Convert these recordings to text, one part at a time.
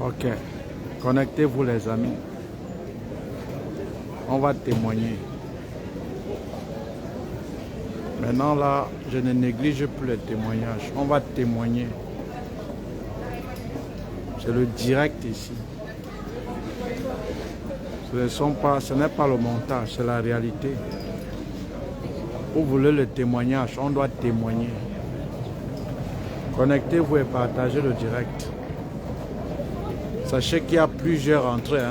Ok. Connectez-vous les amis. On va témoigner. Maintenant là, je ne néglige plus les témoignages. On va témoigner. C'est le direct ici. Ce n'est pas le montage, c'est la réalité. Vous voulez le témoignage, on doit témoigner. Connectez-vous et partagez le direct. Sachez qu'il y a plusieurs entrées.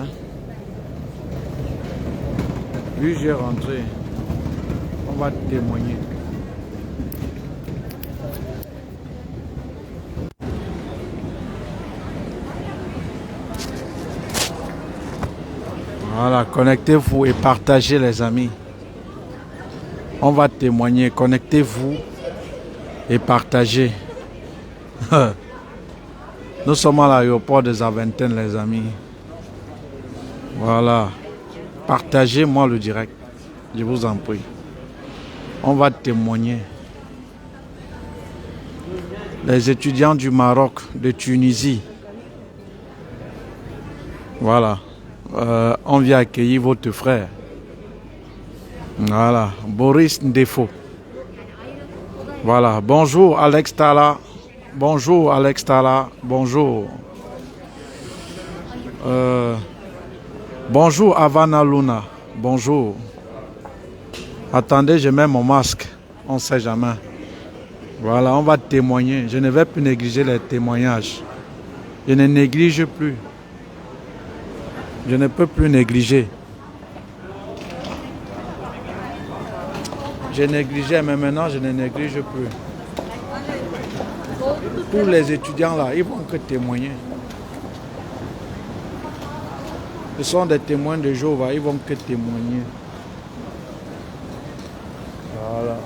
Plusieurs entrées. On va témoigner. Voilà, connectez-vous et partagez les amis. On va témoigner. Connectez-vous et partagez. Nous sommes à l'aéroport des Aventaines les amis. Voilà. Partagez-moi le direct. Je vous en prie. On va témoigner. Les étudiants du Maroc, de Tunisie. Voilà. On vient accueillir votre frère. Voilà. Boris Ndefo. Voilà. Bonjour Alex Tala. Bonjour Alex Tala. Bonjour. Bonjour Havana Luna. Bonjour. Attendez, je mets mon masque. On ne sait jamais. Voilà, on va témoigner. Je ne vais plus négliger les témoignages. Je ne néglige plus. Je ne peux plus négliger. Je négligeais, mais maintenant je ne néglige plus. Tous les étudiants là, ils vont que témoigner. Ce sont des témoins de Jéhovah, ils vont que témoigner. Voilà.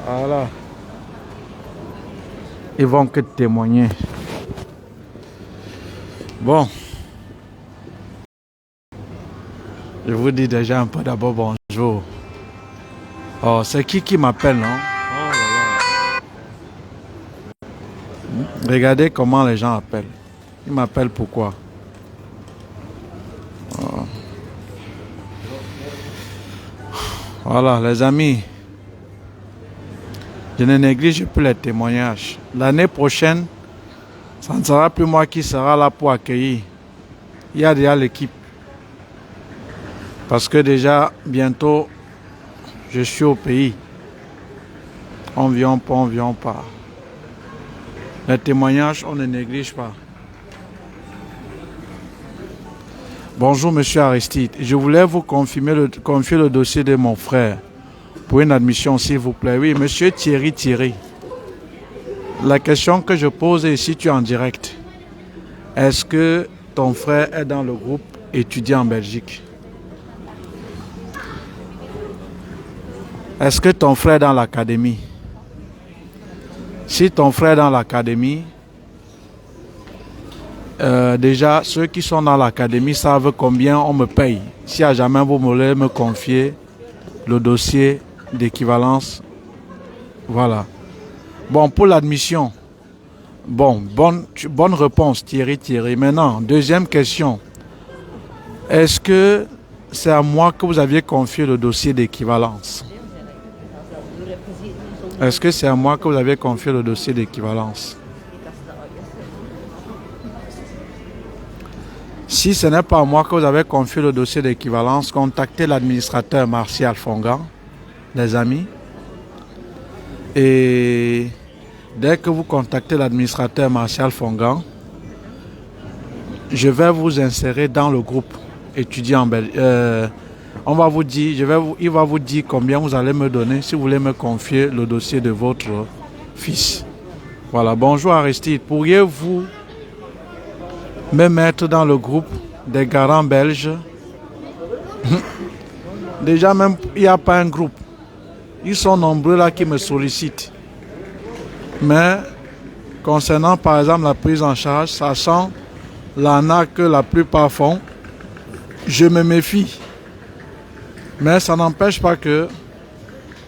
Voilà. Ils vont que témoigner. Bon. Je vous dis déjà un peu d'abord bonjour. Oh, c'est qui m'appelle, non? Oh là là. Regardez comment les gens appellent. Ils m'appellent pourquoi? Oh. Voilà, les amis. Je ne néglige plus les témoignages. L'année prochaine, ça ne sera plus moi qui sera là pour accueillir. Il y a déjà l'équipe. Parce que déjà, bientôt, je suis au pays. On vient pas, on vient pas. Les témoignages, on ne néglige pas. Bonjour, monsieur Aristide. Je voulais vous confier le dossier de mon frère. Pour une admission, s'il vous plaît. Oui, monsieur Thierry. La question que je pose ici, tu es en direct. Est-ce que ton frère est dans le groupe étudiant en Belgique? Est-ce que ton frère est dans l'académie? Si ton frère est dans l'académie, déjà, ceux qui sont dans l'académie savent combien on me paye. Si à jamais vous voulez me confier le dossier d'équivalence, voilà. Bon, pour l'admission, bon, bonne réponse Thierry. Maintenant, deuxième question. Est-ce que c'est à moi que vous aviez confié le dossier d'équivalence? Est-ce que c'est à moi que vous avez confié le dossier d'équivalence? Si ce n'est pas à moi que vous avez confié le dossier d'équivalence, contactez l'administrateur Martial Fongan, les amis. Et dès que vous contactez l'administrateur Martial Fongan, je vais vous insérer dans le groupe étudiant en Belgique. On va vous dire, il va vous dire combien vous allez me donner si vous voulez me confier le dossier de votre fils. Voilà, bonjour Aristide. Pourriez-vous me mettre dans le groupe des garants belges? Déjà même, il n'y a pas un groupe. Ils sont nombreux là qui me sollicitent. Mais concernant par exemple la prise en charge, sachant l'arnaque que la plupart font, je me méfie. Mais ça n'empêche pas que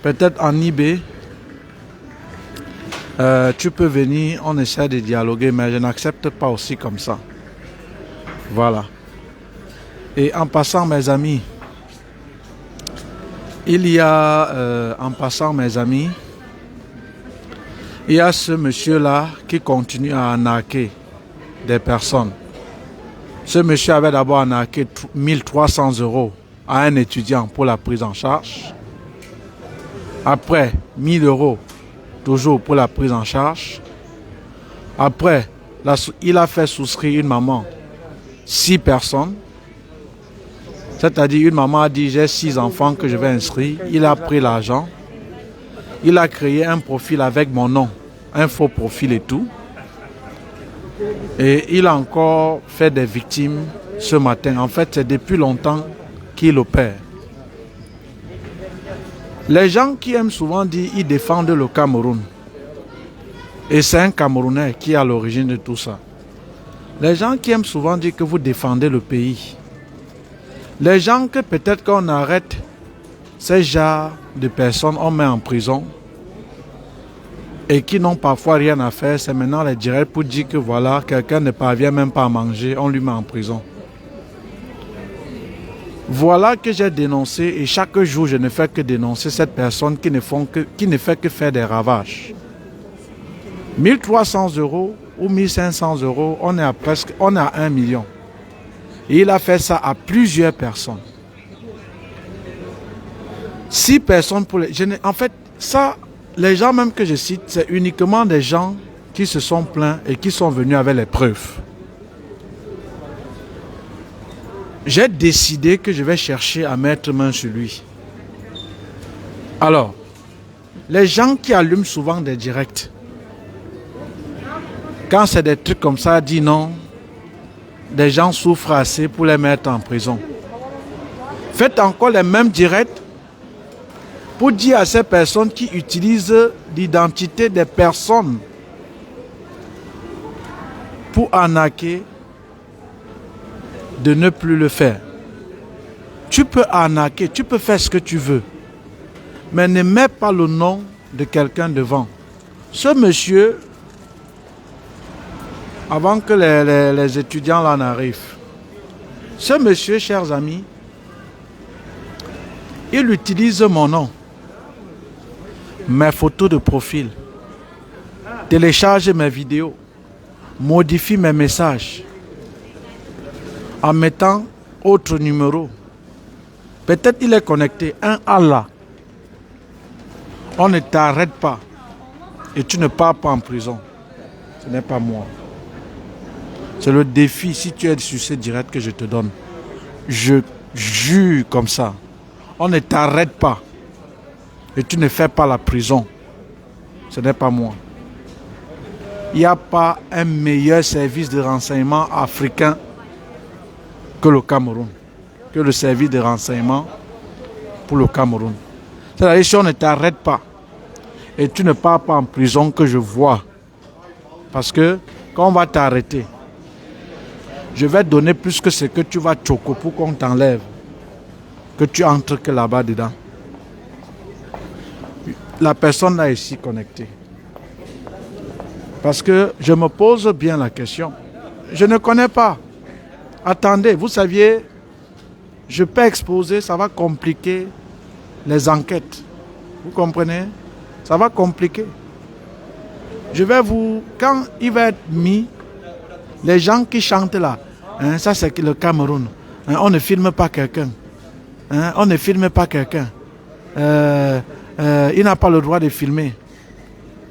peut-être en IB, Tu peux venir, on essaie de dialoguer, mais je n'accepte pas aussi comme ça. Voilà. Et en passant, mes amis, il y a ce monsieur-là qui continue à arnaquer des personnes. Ce monsieur avait d'abord arnaqué 1300 € à un étudiant pour la prise en charge. Après, 1000 € toujours pour la prise en charge. Après, il a fait souscrire une maman, 6 personnes. C'est-à-dire une maman a dit j'ai 6 enfants que je vais inscrire. Il a pris l'argent. Il a créé un profil avec mon nom, un faux profil et tout. Et il a encore fait des victimes ce matin. En fait, c'est depuis longtemps qu'il opère. Les gens qui aiment souvent dire qu'ils défendent le Cameroun. Et c'est un Camerounais qui est à l'origine de tout ça. Les gens qui aiment souvent dire que vous défendez le pays. Les gens que peut-être qu'on arrête ces genres de personnes, on met en prison. Et qui n'ont parfois rien à faire, c'est maintenant les directs pour dire que voilà, quelqu'un ne parvient même pas à manger, on lui met en prison. Voilà que j'ai dénoncé et chaque jour je ne fais que dénoncer cette personne qui ne fait que faire des ravages. 1300 € ou 1500 €, on est à 1 million. Et il a fait ça à plusieurs personnes. 6 personnes pour les... En fait, ça... Les gens même que je cite, c'est uniquement des gens qui se sont plaints et qui sont venus avec les preuves. J'ai décidé que je vais chercher à mettre main sur lui. Alors, les gens qui allument souvent des directs, quand c'est des trucs comme ça, disent non, des gens souffrent assez pour les mettre en prison. Faites encore les mêmes directs pour dire à ces personnes qui utilisent l'identité des personnes pour arnaquer de ne plus le faire. Tu peux arnaquer, tu peux faire ce que tu veux, mais ne mets pas le nom de quelqu'un devant. Ce monsieur, avant que les étudiants là n'arrivent, ce monsieur, chers amis, il utilise mon nom, mes photos de profil, télécharge mes vidéos, modifie mes messages en mettant autre numéro. Peut-être il est connecté, un Allah. On ne t'arrête pas et tu ne pars pas en prison. Ce n'est pas moi. C'est le défi, si tu es sur ce direct que je te donne. Je jure comme ça. On ne t'arrête pas. Et tu ne fais pas la prison. Ce n'est pas moi. Il n'y a pas un meilleur service de renseignement africain que le Cameroun. Que le service de renseignement pour le Cameroun. C'est-à-dire si on ne t'arrête pas et tu ne pars pas en prison que je vois. Parce que quand on va t'arrêter, je vais donner plus que ce que tu vas choquer pour qu'on t'enlève. Que tu entres que là-bas dedans. La personne là ici connectée. Parce que je me pose bien la question. Je ne connais pas. Attendez, vous saviez, je peux exposer, ça va compliquer les enquêtes. Vous comprenez? Ça va compliquer. Je vais vous... Quand il va être mis, les gens qui chantent là, hein, ça c'est le Cameroun. Hein, on ne filme pas quelqu'un. Hein, on ne filme pas quelqu'un. Il n'a pas le droit de filmer.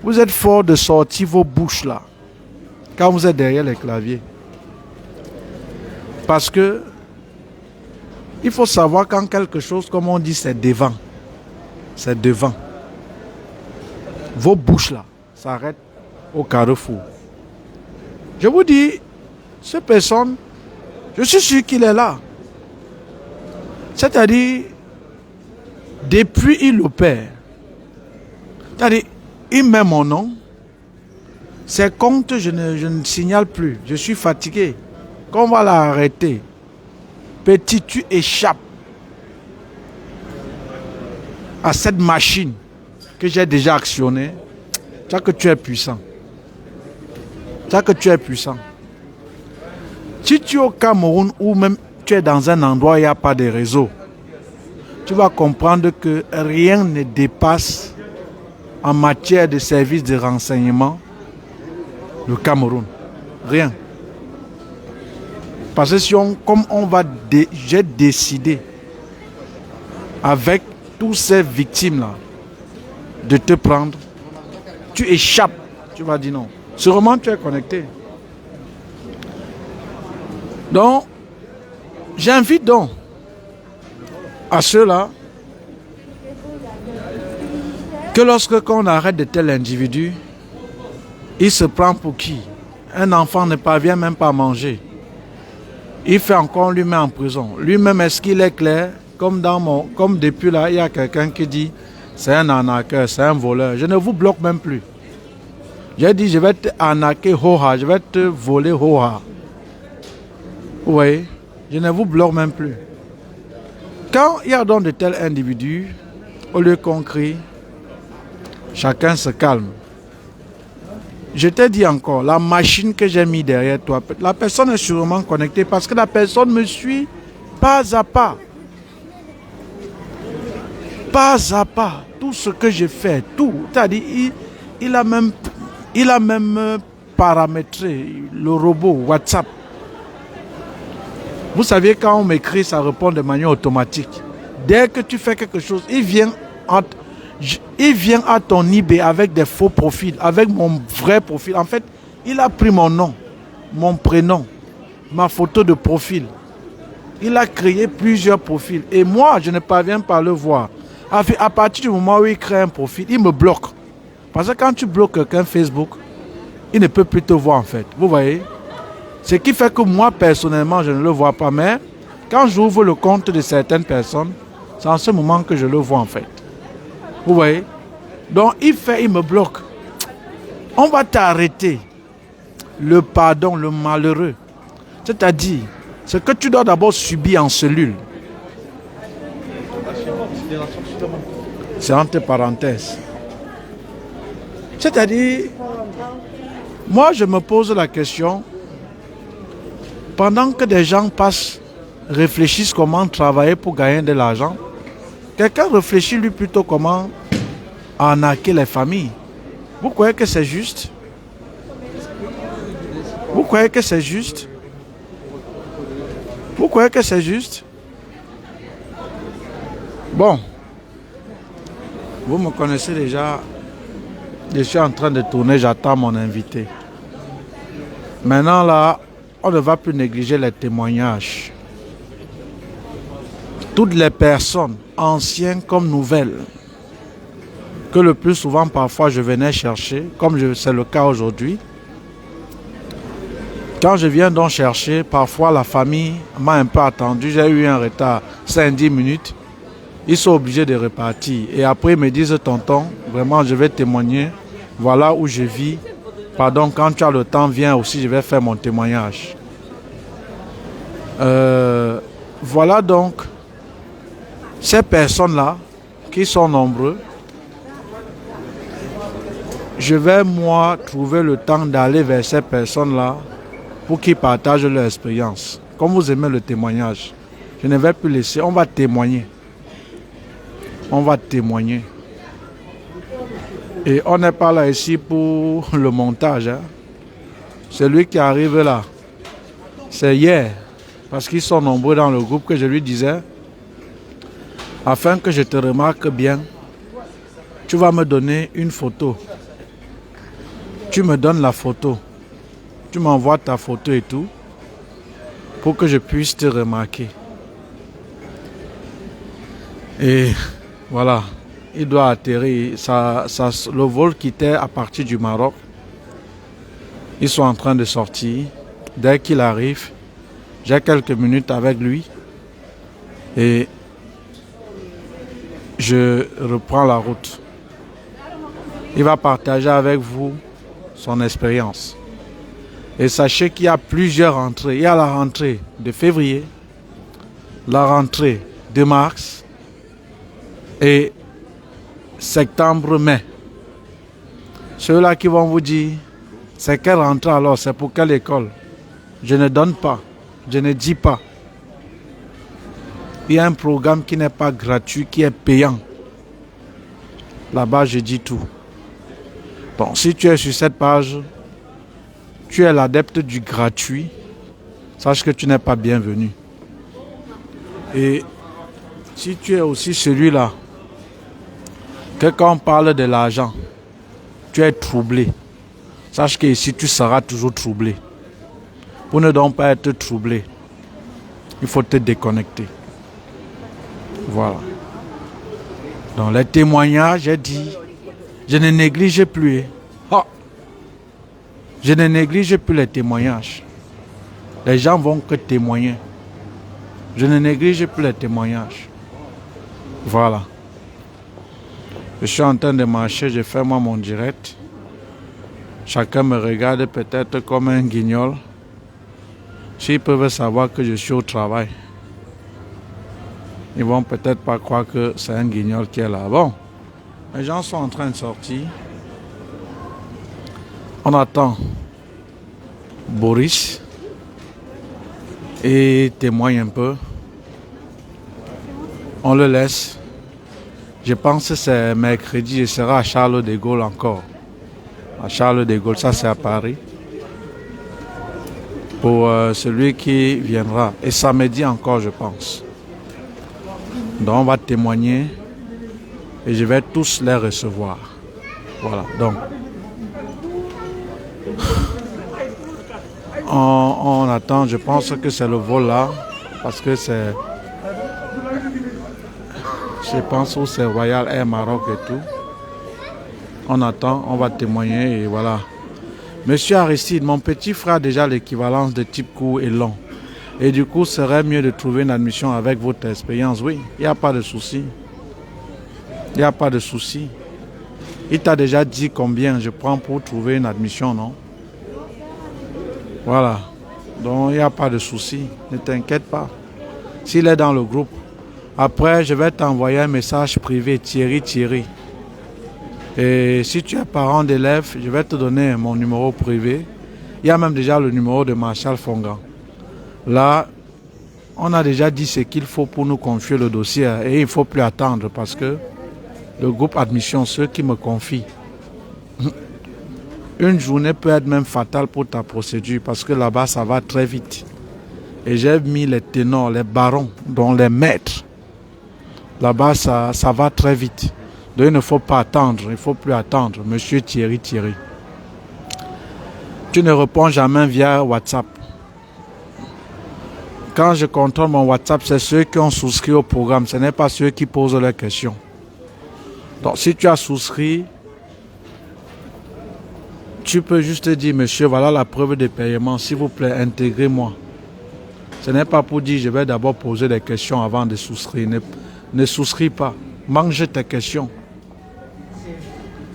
Vous êtes fort de sortir vos bouches là, quand vous êtes derrière les claviers. Parce que il faut savoir quand quelque chose, comme on dit, c'est devant. C'est devant. Vos bouches là s'arrêtent au carrefour. Je vous dis, cette personne, je suis sûr qu'il est là. C'est-à-dire, depuis il opère. C'est-à-dire, il met mon nom. Ses comptes, je ne signale plus. Je suis fatigué. Quand on va l'arrêter, petit, tu échappes à cette machine que j'ai déjà actionnée. C'est que tu es puissant. C'est que tu es puissant. Si tu es au Cameroun ou même tu es dans un endroit où il n'y a pas de réseau, tu vas comprendre que rien ne dépasse en matière de services de renseignement le Cameroun. Rien. Parce que si j'ai décidé avec tous ces victimes-là de te prendre, tu échappes. Tu vas dire non. Sûrement tu es connecté. Donc, j'invite donc à ceux-là que lorsque on arrête de tel individu, il se prend pour qui? Un enfant ne parvient même pas à manger. Il fait encore lui-même en prison. Lui-même, est-ce qu'il est clair? Comme depuis là, il y a quelqu'un qui dit c'est un arnaqueur, c'est un voleur. Je ne vous bloque même plus. J'ai dit je vais te arnaquer hoha, je vais te voler hoha. Oui, je ne vous bloque même plus. Quand il y a donc de tels individus, au lieu qu'on crie, chacun se calme. Je t'ai dit encore, la machine que j'ai mis derrière toi, la personne est sûrement connectée parce que la personne me suit pas à pas. Pas à pas. Tout ce que je fais, tout. C'est-à-dire, il a même paramétré le robot WhatsApp. Vous savez, quand on m'écrit, ça répond de manière automatique. Dès que tu fais quelque chose, il vient à ton eBay avec des faux profils, avec mon vrai profil. En fait, il a pris mon nom, mon prénom, ma photo de profil. Il a créé plusieurs profils. Et moi, je ne parviens pas à le voir. À partir du moment où il crée un profil, il me bloque. Parce que quand tu bloques quelqu'un Facebook, il ne peut plus te voir en fait. Vous voyez? Ce qui fait que moi, personnellement, je ne le vois pas. Mais quand j'ouvre le compte de certaines personnes, c'est en ce moment que je le vois en fait. Vous voyez? Donc, il me bloque. On va t'arrêter. Le pardon, le malheureux. C'est-à-dire, ce que tu dois d'abord subir en cellule. C'est entre parenthèses. C'est-à-dire, moi, je me pose la question, pendant que des gens réfléchissent comment travailler pour gagner de l'argent, quelqu'un réfléchit lui plutôt comment arnaquer les familles. Vous croyez que c'est juste? Vous croyez que c'est juste? Vous croyez que c'est juste? Bon, vous me connaissez déjà, je suis en train de tourner, j'attends mon invité. Maintenant là, on ne va plus négliger les témoignages. Toutes les personnes, anciennes comme nouvelles, que le plus souvent parfois je venais chercher, comme c'est le cas aujourd'hui. Quand je viens donc chercher, parfois la famille m'a un peu attendu, j'ai eu un retard, 5-10 minutes. Ils sont obligés de repartir. Et après ils me disent, tonton, vraiment je vais témoigner, voilà où je vis. Pardon, quand tu as le temps, viens aussi, je vais faire mon témoignage. Voilà donc ces personnes-là, qui sont nombreux, je vais moi trouver le temps d'aller vers ces personnes-là pour qu'ils partagent leur expérience. Comme vous aimez le témoignage, je ne vais plus laisser, on va témoigner. On va témoigner. Et on n'est pas là ici pour le montage. Hein. Celui qui arrive là, c'est hier, parce qu'ils sont nombreux dans le groupe que je lui disais, afin que je te remarque bien, tu vas me donner une photo. Tu me donnes la photo. Tu m'envoies ta photo et tout, pour que je puisse te remarquer. Et voilà, il doit atterrir. Le vol quittait à partir du Maroc. Ils sont en train de sortir. Dès qu'il arrive, j'ai quelques minutes avec lui. Et je reprends la route. Il va partager avec vous son expérience. Et sachez qu'il y a plusieurs rentrées. Il y a la rentrée de février, la rentrée de mars et septembre-mai. Ceux-là qui vont vous dire, c'est quelle rentrée alors, c'est pour quelle école? Je ne donne pas, je ne dis pas. Il y a un programme qui n'est pas gratuit, qui est payant. Là-bas, je dis tout. Bon, si tu es sur cette page, tu es l'adepte du gratuit, sache que tu n'es pas bienvenu. Et si tu es aussi celui-là, que quand on parle de l'argent, tu es troublé, sache que ici tu seras toujours troublé. Pour ne donc pas être troublé, il faut te déconnecter. Voilà. Dans les témoignages, j'ai dit, je ne néglige plus. Oh. Je ne néglige plus les témoignages. Les gens vont que témoigner. Je ne néglige plus les témoignages. Voilà. Je suis en train de marcher, je fais moi mon direct. Chacun me regarde peut-être comme un guignol. S'ils peuvent savoir que je suis au travail, ils vont peut-être pas croire que c'est un guignol qui est là. Bon, les gens sont en train de sortir. On attend Boris et témoigne un peu. On le laisse. Je pense que c'est mercredi, je serai à Charles de Gaulle encore. À Charles de Gaulle, ça c'est à Paris. Pour celui qui viendra. Et samedi encore, je pense. Donc on va témoigner et je vais tous les recevoir. Voilà, donc on attend, je pense que c'est le vol là, parce que c'est, je pense où c'est Royal Air Maroc et tout. On attend, on va témoigner et voilà. Monsieur Aristide, mon petit frère a déjà l'équivalence de type court et long. Et du coup, ce serait mieux de trouver une admission avec votre expérience. Oui, il n'y a pas de souci. Il n'y a pas de souci. Il t'a déjà dit combien je prends pour trouver une admission, non? Voilà. Donc, il n'y a pas de souci. Ne t'inquiète pas. S'il est dans le groupe, après, je vais t'envoyer un message privé, Thierry. Et si tu es parent d'élève, je vais te donner mon numéro privé. Il y a même déjà le numéro de Marshall Fongan. Là, on a déjà dit ce qu'il faut pour nous confier le dossier et il ne faut plus attendre parce que le groupe admission, ceux qui me confient, une journée peut être même fatale pour ta procédure parce que là-bas, ça va très vite. Et j'ai mis les ténors, les barons, dont les maîtres. Là-bas, ça va très vite. Donc, il ne faut pas attendre, il ne faut plus attendre. Monsieur Thierry. Tu ne réponds jamais via WhatsApp. Quand je contrôle mon WhatsApp, c'est ceux qui ont souscrit au programme. Ce n'est pas ceux qui posent leurs questions. Donc, si tu as souscrit, tu peux juste dire, monsieur, voilà la preuve de paiement. S'il vous plaît, intégrez-moi. Ce n'est pas pour dire, je vais d'abord poser des questions avant de souscrire. Ne souscris pas. Mange tes questions.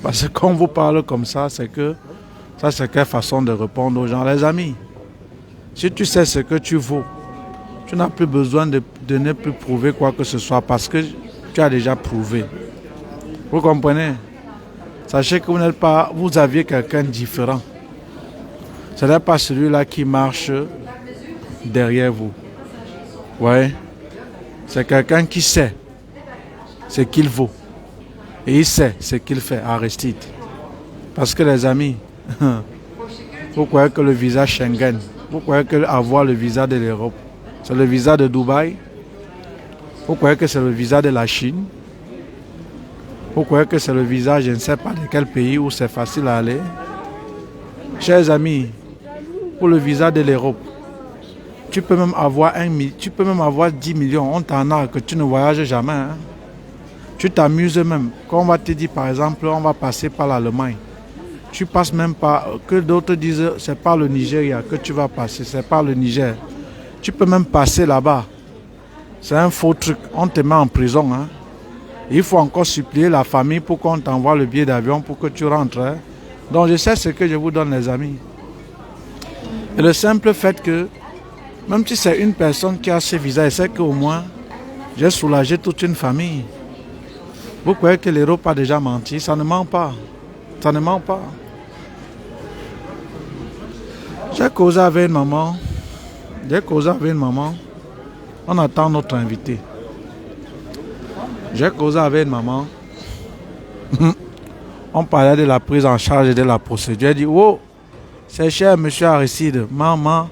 Parce que quand on vous parle comme ça, c'est quelle façon de répondre aux gens. Les amis, si tu sais ce que tu vaux, tu n'as plus besoin de ne plus prouver quoi que ce soit parce que tu as déjà prouvé. Vous comprenez? Sachez que vous aviez quelqu'un de différent. Ce n'est pas celui-là qui marche derrière vous. Ouais. C'est quelqu'un qui sait ce qu'il vaut. Et il sait ce qu'il fait, Aristide. Parce que les amis, vous croyez que le visa Schengen, vous croyez que avoir le visa de l'Europe, c'est le visa de Dubaï? Vous croyez que c'est le visa de la Chine? Vous croyez que c'est le visa, je ne sais pas de quel pays où c'est facile à aller? Chers amis, pour le visa de l'Europe, tu peux même avoir 10 millions, on t'en a que tu ne voyages jamais. Hein? Tu t'amuses même. Quand on va te dire par exemple, on va passer par l'Allemagne. Tu passes même pas, que d'autres disent, c'est par le Nigeria que tu vas passer, c'est par le Niger. Tu peux même passer là-bas. C'est un faux truc, on te met en prison. Hein? Il faut encore supplier la famille pour qu'on t'envoie le billet d'avion pour que tu rentres. Hein? Donc je sais ce que je vous donne les amis. Et le simple fait que, même si c'est une personne qui a ce visa, elle sait qu'au moins, j'ai soulagé toute une famille. Vous croyez que l'Europe a déjà menti? Ça ne ment pas. Ça ne ment pas. J'ai causé avec une maman. On attend notre invité. J'ai causé avec une maman. On parlait de la prise en charge et de la procédure. Elle dit, oh, c'est cher, monsieur Aristide. Maman,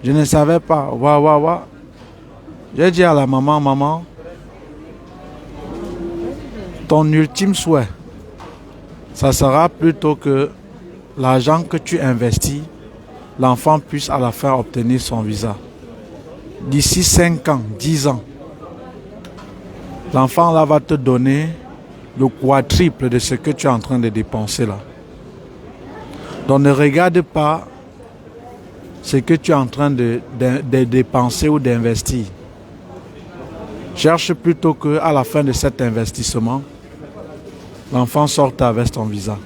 je ne savais pas. Wa. J'ai dit à la maman, maman, ton ultime souhait, ça sera plutôt que l'argent que tu investis, l'enfant puisse à la fin obtenir son visa. D'ici 5 ans, 10 ans, l'enfant là va te donner le quadruple de ce que tu es en train de dépenser là. Donc ne regarde pas ce que tu es en train de dépenser ou d'investir. Cherche plutôt qu'à la fin de cet investissement, l'enfant sorte avec ton visa.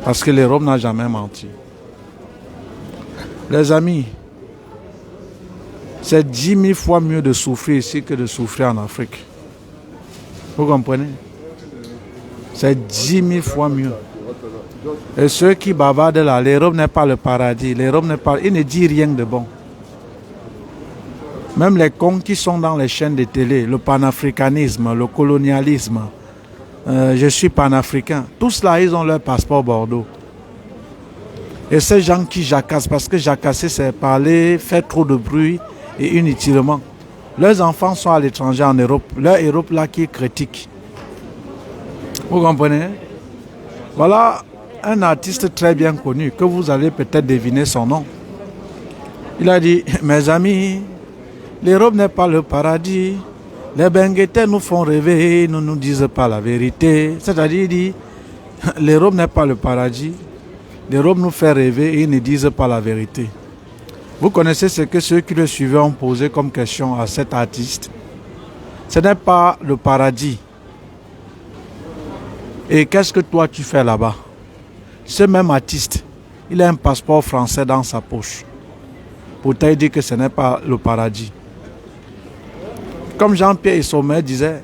Parce que l'Europe n'a jamais menti. Les amis, c'est 10 000 fois mieux de souffrir ici que de souffrir en Afrique. Vous comprenez? C'est 10 000 fois mieux. Et ceux qui bavardent là, l'Europe n'est pas le paradis. L'Europe n'est pas... Il ne dit rien de bon. Même les cons qui sont dans les chaînes de télé, le panafricanisme, le colonialisme, je suis panafricain. Tous là, ils ont leur passeport Bordeaux. Et ces gens qui jacassent, parce que jacasser, c'est parler, faire trop de bruit et inutilement. Leurs enfants sont à l'étranger en Europe. Leur Europe là qui est critique. Vous comprenez? Voilà un artiste très bien connu que vous allez peut-être deviner son nom. Il a dit, mes amis, l'Europe n'est pas le paradis. Les Benguetais nous font rêver, ils ne nous disent pas la vérité. C'est-à-dire, il dit, l'Europe n'est pas le paradis. L'Europe nous fait rêver et ils ne disent pas la vérité. Vous connaissez ce que ceux qui le suivaient ont posé comme question à cet artiste. Ce n'est pas le paradis. Et qu'est-ce que toi tu fais là-bas? Ce même artiste, il a un passeport français dans sa poche. Pourtant, il dit que ce n'est pas le paradis. Comme Jean-Pierre Sommet disait,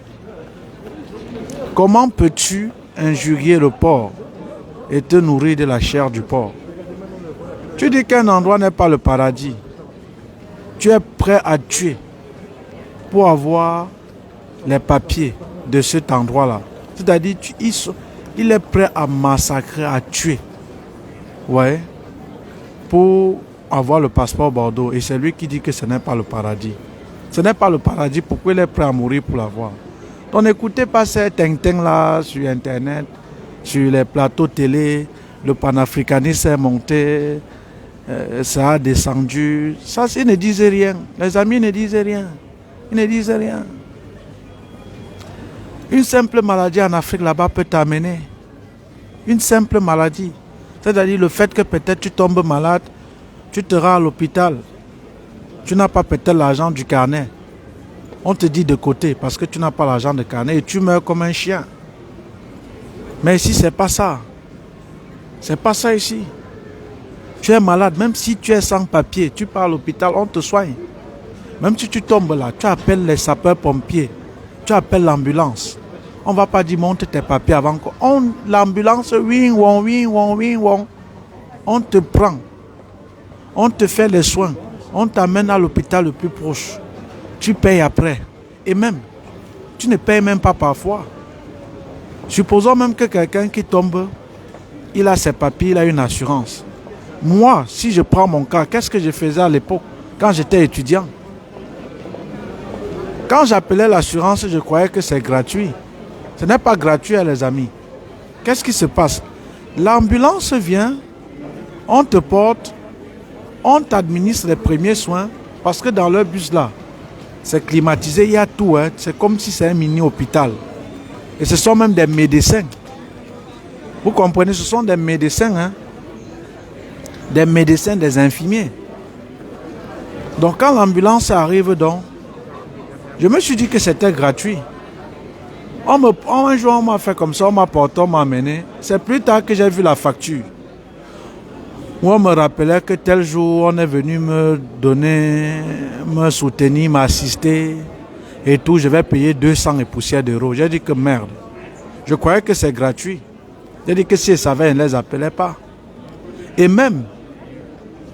comment peux-tu injurier le porc et te nourrir de la chair du porc? Tu dis qu'un endroit n'est pas le paradis. Tu es prêt à tuer pour avoir les papiers de cet endroit-là. C'est-à-dire, il est prêt à massacrer, à tuer. Ouais. Pour avoir le passeport Bordeaux. Et c'est lui qui dit que ce n'est pas le paradis. Ce n'est pas le paradis. Pourquoi il est prêt à mourir pour l'avoir? Donc n'écoutez pas ces ting-ting-là sur Internet, sur les plateaux télé. Le panafricanisme est monté. Ça a descendu. Ça, ils ne disent rien. Les amis ne disent rien. Ils ne disent rien. Une simple maladie en Afrique là-bas peut t'amener. Une simple maladie. C'est-à-dire le fait que peut-être tu tombes malade, tu te rends à l'hôpital. Tu n'as pas peut-être l'argent du carnet. On te dit de côté parce que tu n'as pas l'argent de carnet et tu meurs comme un chien. Mais ici, c'est pas ça. C'est pas ça ici. Tu es malade, même si tu es sans papier, tu pars à l'hôpital, on te soigne. Même si tu tombes là, tu appelles les sapeurs-pompiers, tu appelles l'ambulance. On ne va pas dire monte tes papiers avant que... L'ambulance, wing, wong. On te prend. On te fait les soins. On t'amène à l'hôpital le plus proche. Tu payes après. Et même, tu ne payes même pas parfois. Supposons même que quelqu'un qui tombe, il a ses papiers, il a une assurance. Moi, si je prends mon cas, qu'est-ce que je faisais à l'époque, quand j'étais étudiant? Quand j'appelais l'assurance, je croyais que c'est gratuit. Ce n'est pas gratuit, les amis. Qu'est-ce qui se passe? L'ambulance vient, on te porte, on t'administre les premiers soins, parce que dans leur bus là, c'est climatisé, il y a tout. Hein. C'est comme si c'est un mini-hôpital. Et ce sont même des médecins. Vous comprenez, ce sont des médecins. Hein. Des médecins, des infirmiers. Donc quand l'ambulance arrive, donc, je me suis dit que c'était gratuit. Un jour, on m'a fait comme ça, on m'a porté, on m'a amené. C'est plus tard que j'ai vu la facture. Où on me rappelait que tel jour, on est venu me donner, me soutenir, m'assister et tout. Je vais payer 200 et poussières d'euros. J'ai dit que merde. Je croyais que c'est gratuit. C'est-à-dire que si ils savaient, ils ne les appelaient pas. Et même,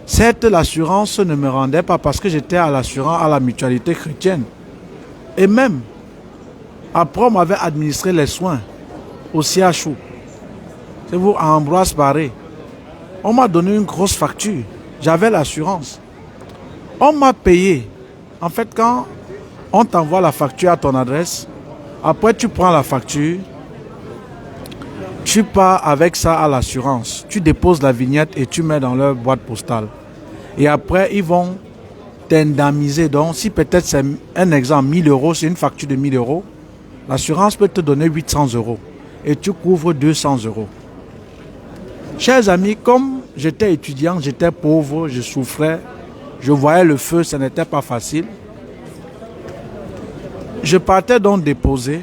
certes, l'assurance ne me rendait pas parce que j'étais à l'assurance, à la mutualité chrétienne. Et même, après, on m'avait administré les soins au CHU. C'est vous, à Ambroise Paré. On m'a donné une grosse facture. J'avais l'assurance. On m'a payé. En fait, quand on t'envoie la facture à ton adresse, après tu prends la facture, tu pars avec ça à l'assurance. Tu déposes la vignette et tu mets dans leur boîte postale. Et après, ils vont t'indemniser. Donc, si peut-être c'est un exemple, 1000 euros, c'est une facture de 1000 euros, l'assurance peut te donner 800 euros. Et tu couvres 200 euros. Chers amis, comme j'étais étudiant, j'étais pauvre, je souffrais, je voyais le feu, ce n'était pas facile. Je partais donc déposer.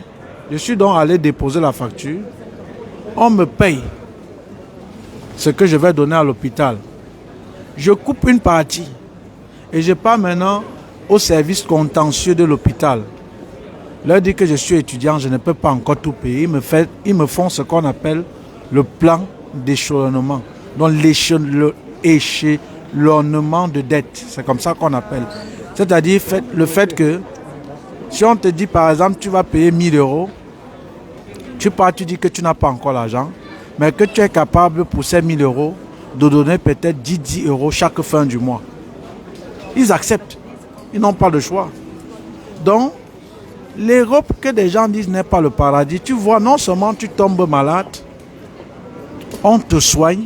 Je suis donc allé déposer la facture. On me paye ce que je vais donner à l'hôpital. Je coupe une partie et je pars maintenant au service contentieux de l'hôpital. Leur dit que je suis étudiant, je ne peux pas encore tout payer. Ils me font ce qu'on appelle le plan d'échelonnement. Donc l'échelonnement de dette, c'est comme ça qu'on appelle. C'est-à-dire le fait que si on te dit par exemple tu vas payer 1000 euros, tu pars, tu dis que tu n'as pas encore l'argent, mais que tu es capable pour ces 1000 euros de donner peut-être 10 euros chaque fin du mois. Ils acceptent. Ils n'ont pas le choix. Donc, l'Europe que des gens disent n'est pas le paradis. Tu vois, non seulement tu tombes malade, on te soigne,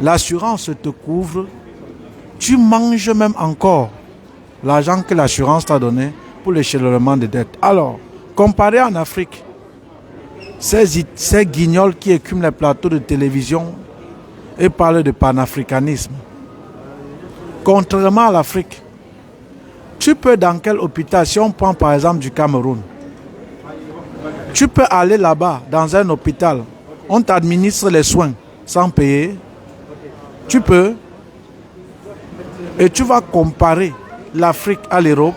l'assurance te couvre, tu manges même encore l'argent que l'assurance t'a donné pour l'échelonnement des dettes. Alors, comparé en Afrique, ces guignols qui écument les plateaux de télévision et parlent de panafricanisme, contrairement à l'Afrique, tu peux dans quel hôpital, si on prend par exemple du Cameroun, tu peux aller là-bas dans un hôpital, on t'administre les soins sans payer, tu peux, et tu vas comparer l'Afrique à l'Europe.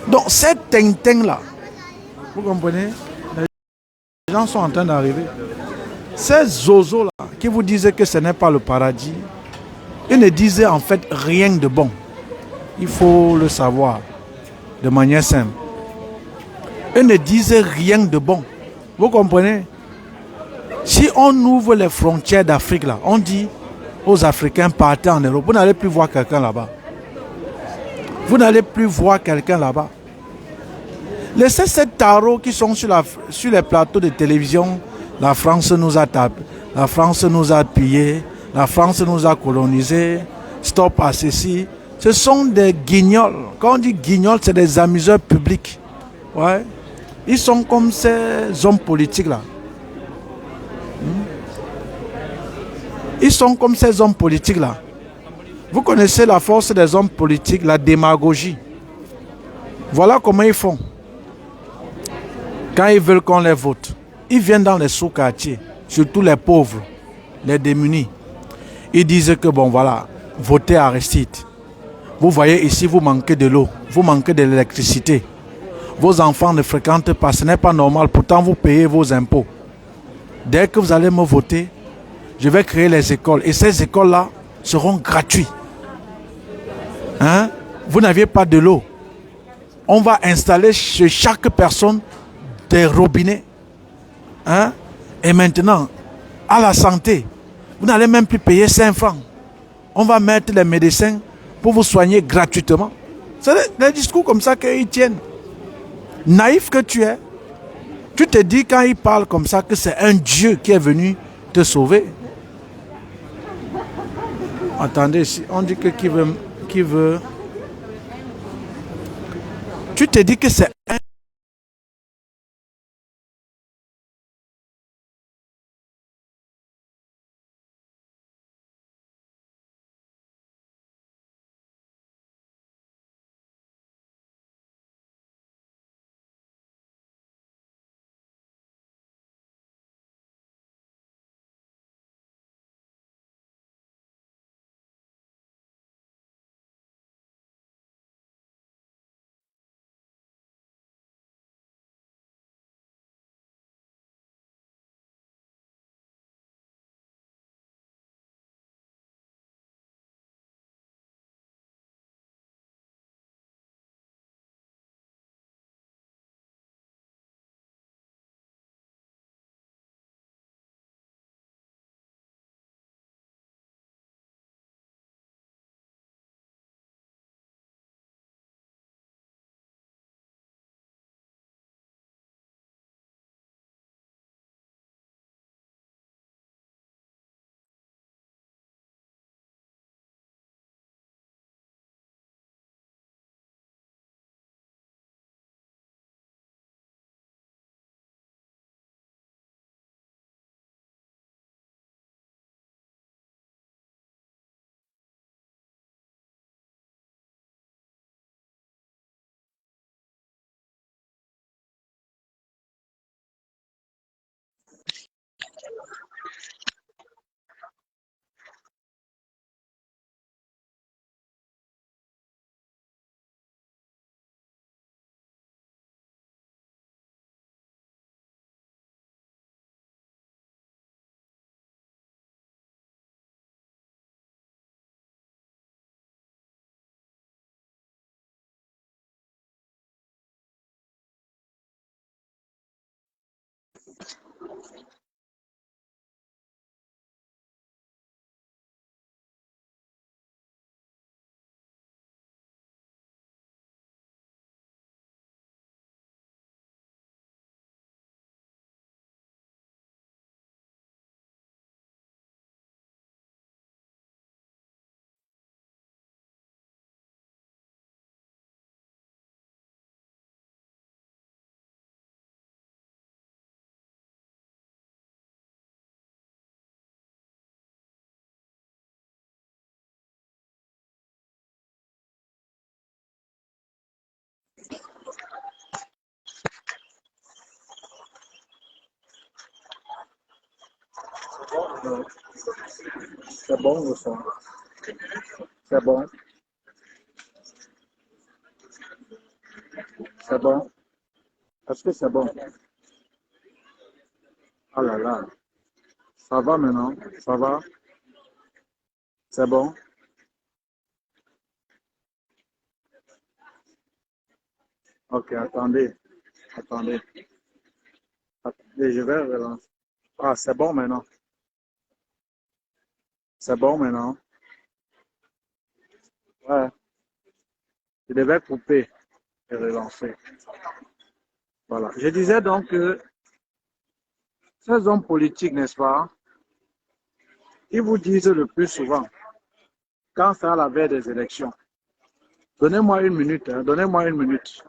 Donc cette tintin-là, vous comprenez, les gens sont en train d'arriver. Ces zozos-là qui vous disaient que ce n'est pas le paradis, ils ne disaient en fait rien de bon. Il faut le savoir de manière simple. Ils ne disaient rien de bon. Vous comprenez? Si on ouvre les frontières d'Afrique, là, on dit aux Africains partez en Europe. Vous n'allez plus voir quelqu'un là-bas. Vous n'allez plus voir quelqu'un là-bas. Laissez ces tarots qui sont sur les plateaux de télévision. La France nous a tapé, la France nous a pillés, la France nous a colonisés. Stop à ceci. Ce sont des guignols. Quand on dit guignols, c'est des amuseurs publics. Ouais. Ils sont comme ces hommes politiques là. Ils sont comme ces hommes politiques là. Vous connaissez la force des hommes politiques, la démagogie. Voilà comment ils font. Quand ils veulent qu'on les vote, ils viennent dans les sous-quartiers, surtout les pauvres, les démunis. Ils disent que bon voilà, votez Aristide. Vous voyez ici, vous manquez de l'eau, vous manquez de l'électricité. Vos enfants ne fréquentent pas, ce n'est pas normal, pourtant vous payez vos impôts. Dès que vous allez me voter, je vais créer les écoles. Et ces écoles-là seront gratuites. Hein? Vous n'aviez pas de l'eau. On va installer chez chaque personne des robinets. Hein? Et maintenant, à la santé, vous n'allez même plus payer 5 francs. On va mettre les médecins pour vous soigner gratuitement. C'est des discours comme ça qu'ils tiennent. Naïf que tu es, tu te dis quand ils parlent comme ça que c'est un Dieu qui est venu te sauver. Attendez, on dit que qui veut. Tu te dis que c'est C'est bon le son. C'est bon. C'est bon. Est-ce que c'est bon? Ah là là. Ça va maintenant? Ça va? C'est bon? Ok, attendez. Attendez. Attendez, je vais relancer. Ah, c'est bon maintenant. C'est bon maintenant. Ouais. Je devais couper et relancer. Voilà. Je disais donc que ces hommes politiques, n'est-ce pas, ils vous disent le plus souvent, quand c'est à la veille des élections, donnez-moi une minute, hein, donnez-moi une minute.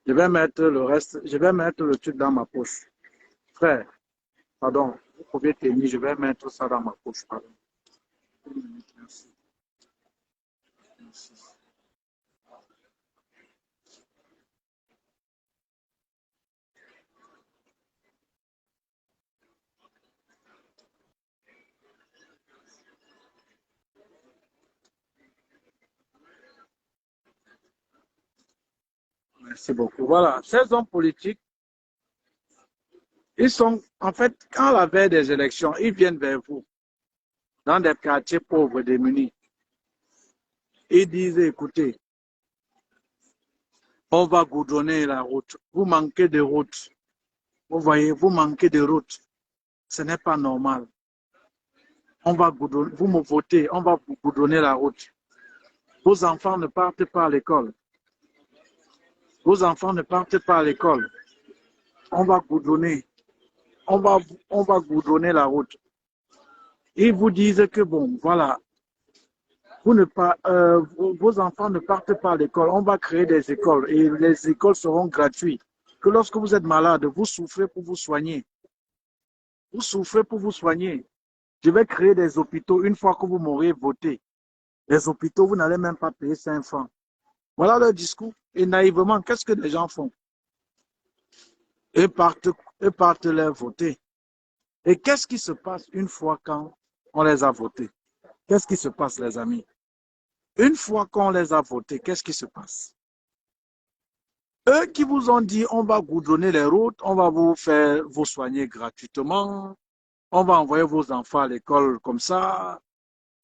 Je vais mettre le reste, je vais mettre le truc dans ma poche. Frère, pardon, vous pouvez tenir, je vais mettre ça dans ma poche. Pardon. Une minute, merci. Merci. Merci beaucoup. Voilà, ces hommes politiques, ils sont, en fait, quand la veille des élections, ils viennent vers vous, dans des quartiers pauvres, démunis. Ils disent, écoutez, on va goudronner la route. Vous manquez de route. Vous voyez, vous manquez de route. Ce n'est pas normal. On va goudronner, vous me votez, on va vous goudronner la route. Vos enfants ne partent pas à l'école. Vos enfants ne partent pas à l'école. On va goudronner. On va goudronner la route. Ils vous disent que bon, voilà, vous ne pas, vos enfants ne partent pas à l'école. On va créer des écoles et les écoles seront gratuites. Que lorsque vous êtes malade, vous souffrez pour vous soigner. Vous souffrez pour vous soigner. Je vais créer des hôpitaux une fois que vous m'aurez voté. Les hôpitaux, vous n'allez même pas payer 5 francs. Voilà leur discours. Et naïvement, qu'est-ce que les gens font? Ils partent les voter. Et qu'est-ce qui se passe une fois quand on les a votés? Qu'est-ce qui se passe, les amis? Une fois qu'on les a votés, qu'est-ce qui se passe? Eux qui vous ont dit, on va vous donner les routes, on va vous faire vous soigner gratuitement, on va envoyer vos enfants à l'école comme ça,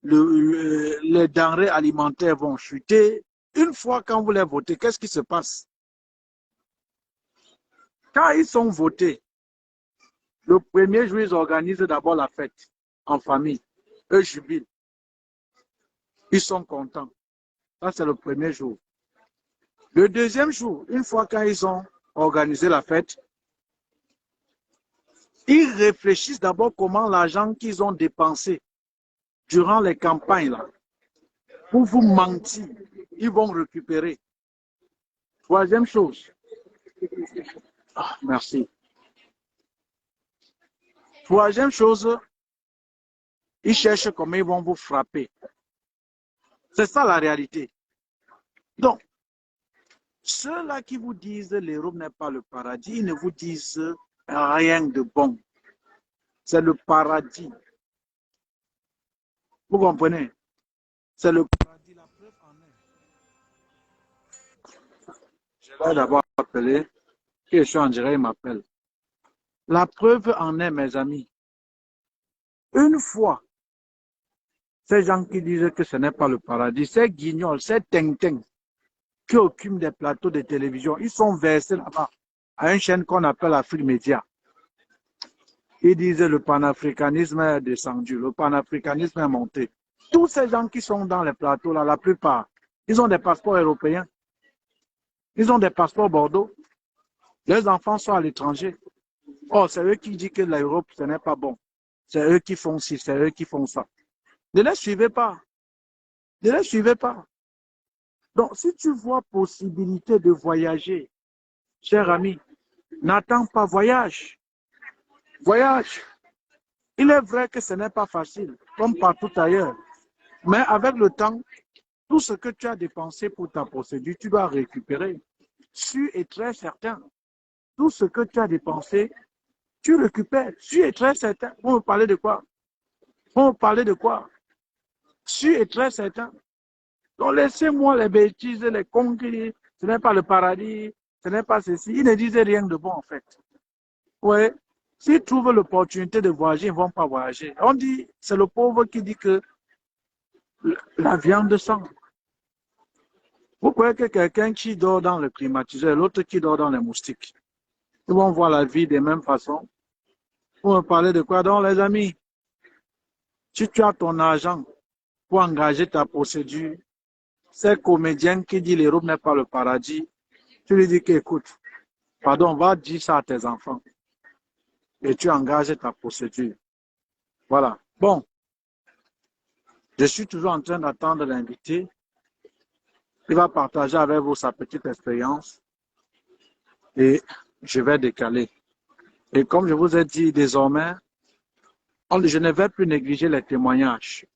les denrées alimentaires vont chuter. Une fois quand vous les votez, qu'est-ce qui se passe? Quand ils sont votés, le premier jour, ils organisent d'abord la fête en famille. Eux jubilent. Ils sont contents. Ça, c'est le premier jour. Le deuxième jour, une fois qu'ils ont organisé la fête, ils réfléchissent d'abord comment l'argent qu'ils ont dépensé durant les campagnes, là, pour vous mentir, ils vont récupérer. Troisième chose. Ah, merci. Troisième chose, ils cherchent comment ils vont vous frapper. C'est ça la réalité. Donc, ceux-là qui vous disent l'Europe n'est pas le paradis, ils ne vous disent rien de bon. C'est le paradis. Vous comprenez? C'est le paradis. La preuve en est. Je vais d'abord appeler. Et je suis en direct, il m'appelle. La preuve en est, mes amis. Une fois, ces gens qui disent que ce n'est pas le paradis, ces guignols, ces ting-ting qui occupent des plateaux de télévision, ils sont versés là-bas à une chaîne qu'on appelle Afrique Média. Ils disaient le panafricanisme est descendu, le panafricanisme est monté. Tous ces gens qui sont dans les plateaux, là, la plupart, ils ont des passeports européens. Ils ont des passeports Bordeaux. Les enfants sont à l'étranger. Oh, c'est eux qui disent que l'Europe, ce n'est pas bon. C'est eux qui font ci, c'est eux qui font ça. Ne les suivez pas. Ne les suivez pas. Donc, si tu vois possibilité de voyager, cher ami, n'attends pas, voyage. Voyage. Il est vrai que ce n'est pas facile, comme partout ailleurs. Mais avec le temps, tout ce que tu as dépensé pour ta procédure, tu dois récupérer. Sûr et très certain. Tout ce que tu as dépensé, tu récupères. Sûr et très certain. On veut parler de quoi? On veut parler de quoi? Sûr et très certain. Donc laissez-moi les bêtises, les conquérir. Ce n'est pas le paradis, ce n'est pas ceci. Ils ne disaient rien de bon en fait. Oui. S'ils trouvent l'opportunité de voyager, ils ne vont pas voyager. On dit, c'est le pauvre qui dit que la viande sent. Vous croyez que quelqu'un qui dort dans le climatiseur, l'autre qui dort dans les moustiques, ils vont voir la vie de la même façon? Vous me parlez de quoi donc, les amis? Si tu as ton argent pour engager ta procédure, ces comédiens qui disent l'Europe n'est pas le paradis, tu lui dis qu'écoute, pardon, va dire ça à tes enfants et tu engages ta procédure. Voilà. Bon, je suis toujours en train d'attendre l'invité. Il va partager avec vous sa petite expérience et je vais décaler. Et comme je vous ai dit désormais, je ne vais plus négliger les témoignages.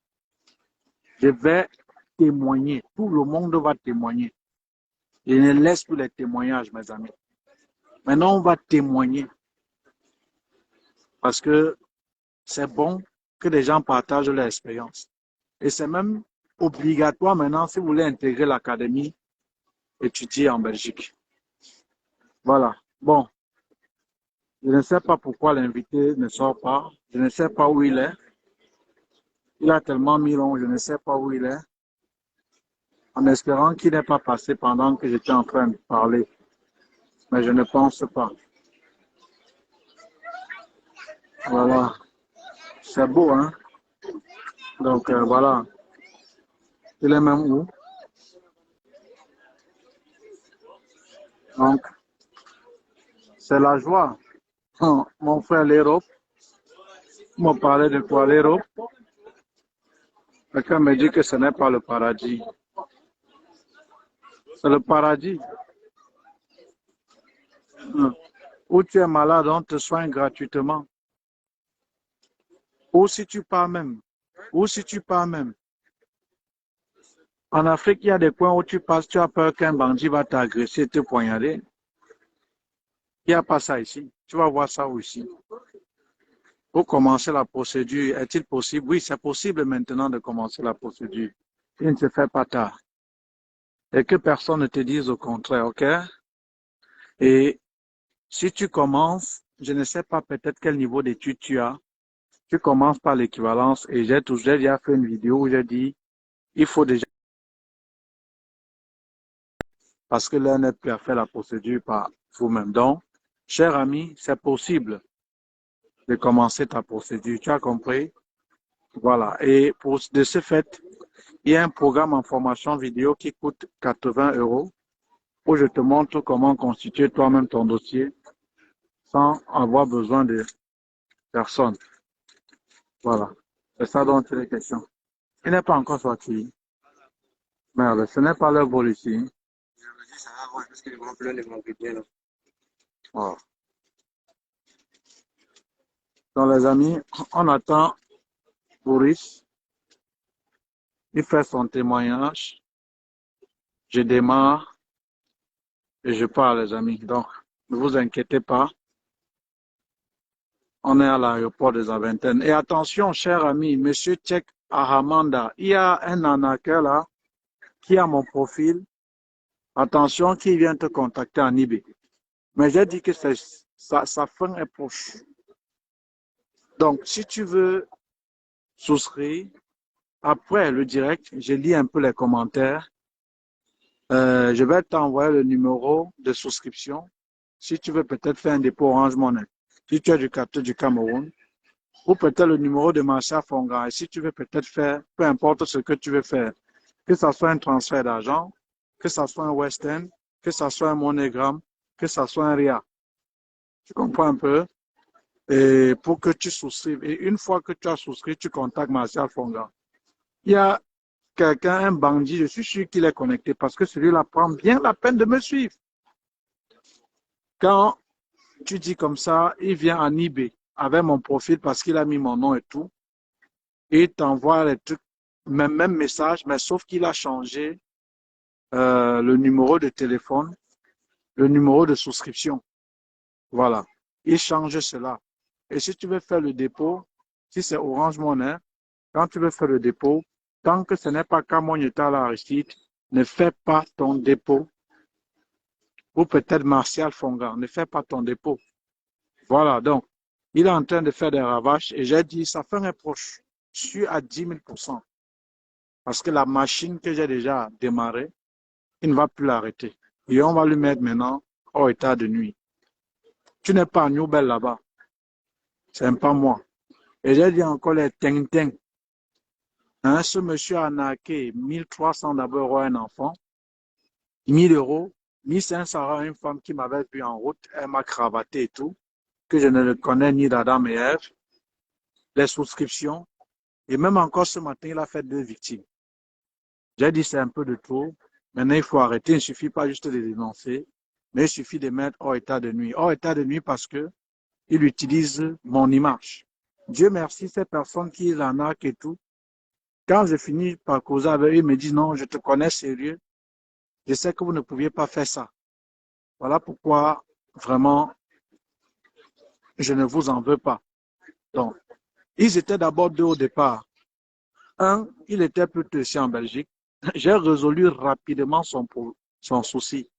Je vais témoigner. Tout le monde va témoigner. Je ne laisse plus les témoignages, mes amis. Maintenant, on va témoigner. Parce que c'est bon que les gens partagent leur expérience. Et c'est même obligatoire maintenant si vous voulez intégrer l'académie, étudier en Belgique. Voilà. Bon. Je ne sais pas pourquoi l'invité ne sort pas. Je ne sais pas où il est. Il a tellement mis long, je ne sais pas où il est. En espérant qu'il n'ait pas passé pendant que j'étais en train de parler. Mais je ne pense pas. Voilà. C'est beau, hein? Donc, voilà. Il est même où? Donc, c'est la joie. Mon frère, l'Europe. Vous me parlez de quoi, l'Europe? Quelqu'un me dit que ce n'est pas le paradis. C'est le paradis. Où tu es malade, on te soigne gratuitement. Ou si tu pars même. Ou si tu pars même. En Afrique, il y a des coins où tu passes, tu as peur qu'un bandit va t'agresser, te poignarder. Il n'y a pas ça ici. Tu vas voir ça ici. Pour commencer la procédure, est-il possible? Oui, c'est possible maintenant de commencer la procédure. Il ne se fait pas tard. Et que personne ne te dise au contraire, ok? Et si tu commences, je ne sais pas peut-être quel niveau d'études tu as, tu commences par l'équivalence et j'ai déjà fait une vidéo où j'ai dit, il faut déjà, parce que l'un n'est plus à faire la procédure par vous-même. Donc, cher ami, c'est possible de commencer ta procédure. Tu as compris? Voilà. Et de ce fait, il y a un programme en formation vidéo qui coûte 80 € où je te montre comment constituer toi-même ton dossier sans avoir besoin de personne. Voilà. C'est ça dont il est question. Il n'est pas encore sorti. Merde, ce n'est pas leur vol ici. Voilà. Donc les amis, on attend Boris. Il fait son témoignage. Je démarre et je pars les amis. Donc, ne vous inquiétez pas. On est à l'aéroport des Aventaines. Et attention, cher ami, monsieur Tchek Ahamanda, il y a un arnaqueur là qui a mon profil. Attention, qui vient te contacter en eBay. Mais j'ai dit que sa fin est proche. Donc, si tu veux souscrire, après le direct, je lis un peu les commentaires. Je vais t'envoyer le numéro de souscription. Si tu veux peut-être faire un dépôt Orange Money. si tu es du capteur du Cameroun, ou peut-être le numéro de Marshal Fonga. Et si tu veux peut-être faire, peu importe ce que tu veux faire, que ce soit un transfert d'argent, que ce soit un Western, que ce soit un MoneyGram, que ce soit un RIA. Tu comprends un peu? Et pour que tu souscrives. Et une fois que tu as souscrit, tu contactes Martial Fonga. Il y a quelqu'un, un bandit, je suis sûr qu'il est connecté parce que celui-là prend bien la peine de me suivre. Quand tu dis comme ça, il vient en eBay avec mon profil parce qu'il a mis mon nom et tout. Et il t'envoie les trucs, même message, mais sauf qu'il a changé le numéro de téléphone, le numéro de souscription. Voilà. Il change cela. Et si tu veux faire le dépôt, si c'est Orange Money, quand tu veux faire le dépôt, tant que ce n'est pas Camonieta la réussite, ne fais pas ton dépôt. Ou peut-être Martial Fonga, ne fais pas ton dépôt. Voilà, donc, il est en train de faire des ravages et j'ai dit, ça fait un proche. Je suis à 10 000%. Parce que la machine que j'ai déjà démarrée, il ne va plus l'arrêter. Et on va lui mettre maintenant hors état de nuit. Tu n'es pas à Newbel là-bas. C'est pas moi. Et j'ai dit encore les ting-ting. Hein, ce monsieur a narqué 1300 d'abord à un enfant, 1000 euros, 1500 à une femme qui m'avait vu en route, elle m'a cravaté et tout, que je ne le connais ni d'Adam et Ève, les souscriptions, et même encore ce matin, il a fait 2 victimes. J'ai dit c'est un peu de trop. Maintenant, il faut arrêter. Il ne suffit pas juste de les dénoncer, mais il suffit de mettre hors état de nuit. Hors état de nuit parce que il utilise mon image. Dieu merci, ces personnes qui l'arnaquent et tout, quand je finis par causer avec eux, ils me disent non, je te connais sérieux. Je sais que vous ne pouviez pas faire ça. Voilà pourquoi, vraiment, je ne vous en veux pas. Donc, ils étaient d'abord 2 au départ. Un, il était plutôt ici en Belgique. J'ai résolu rapidement son souci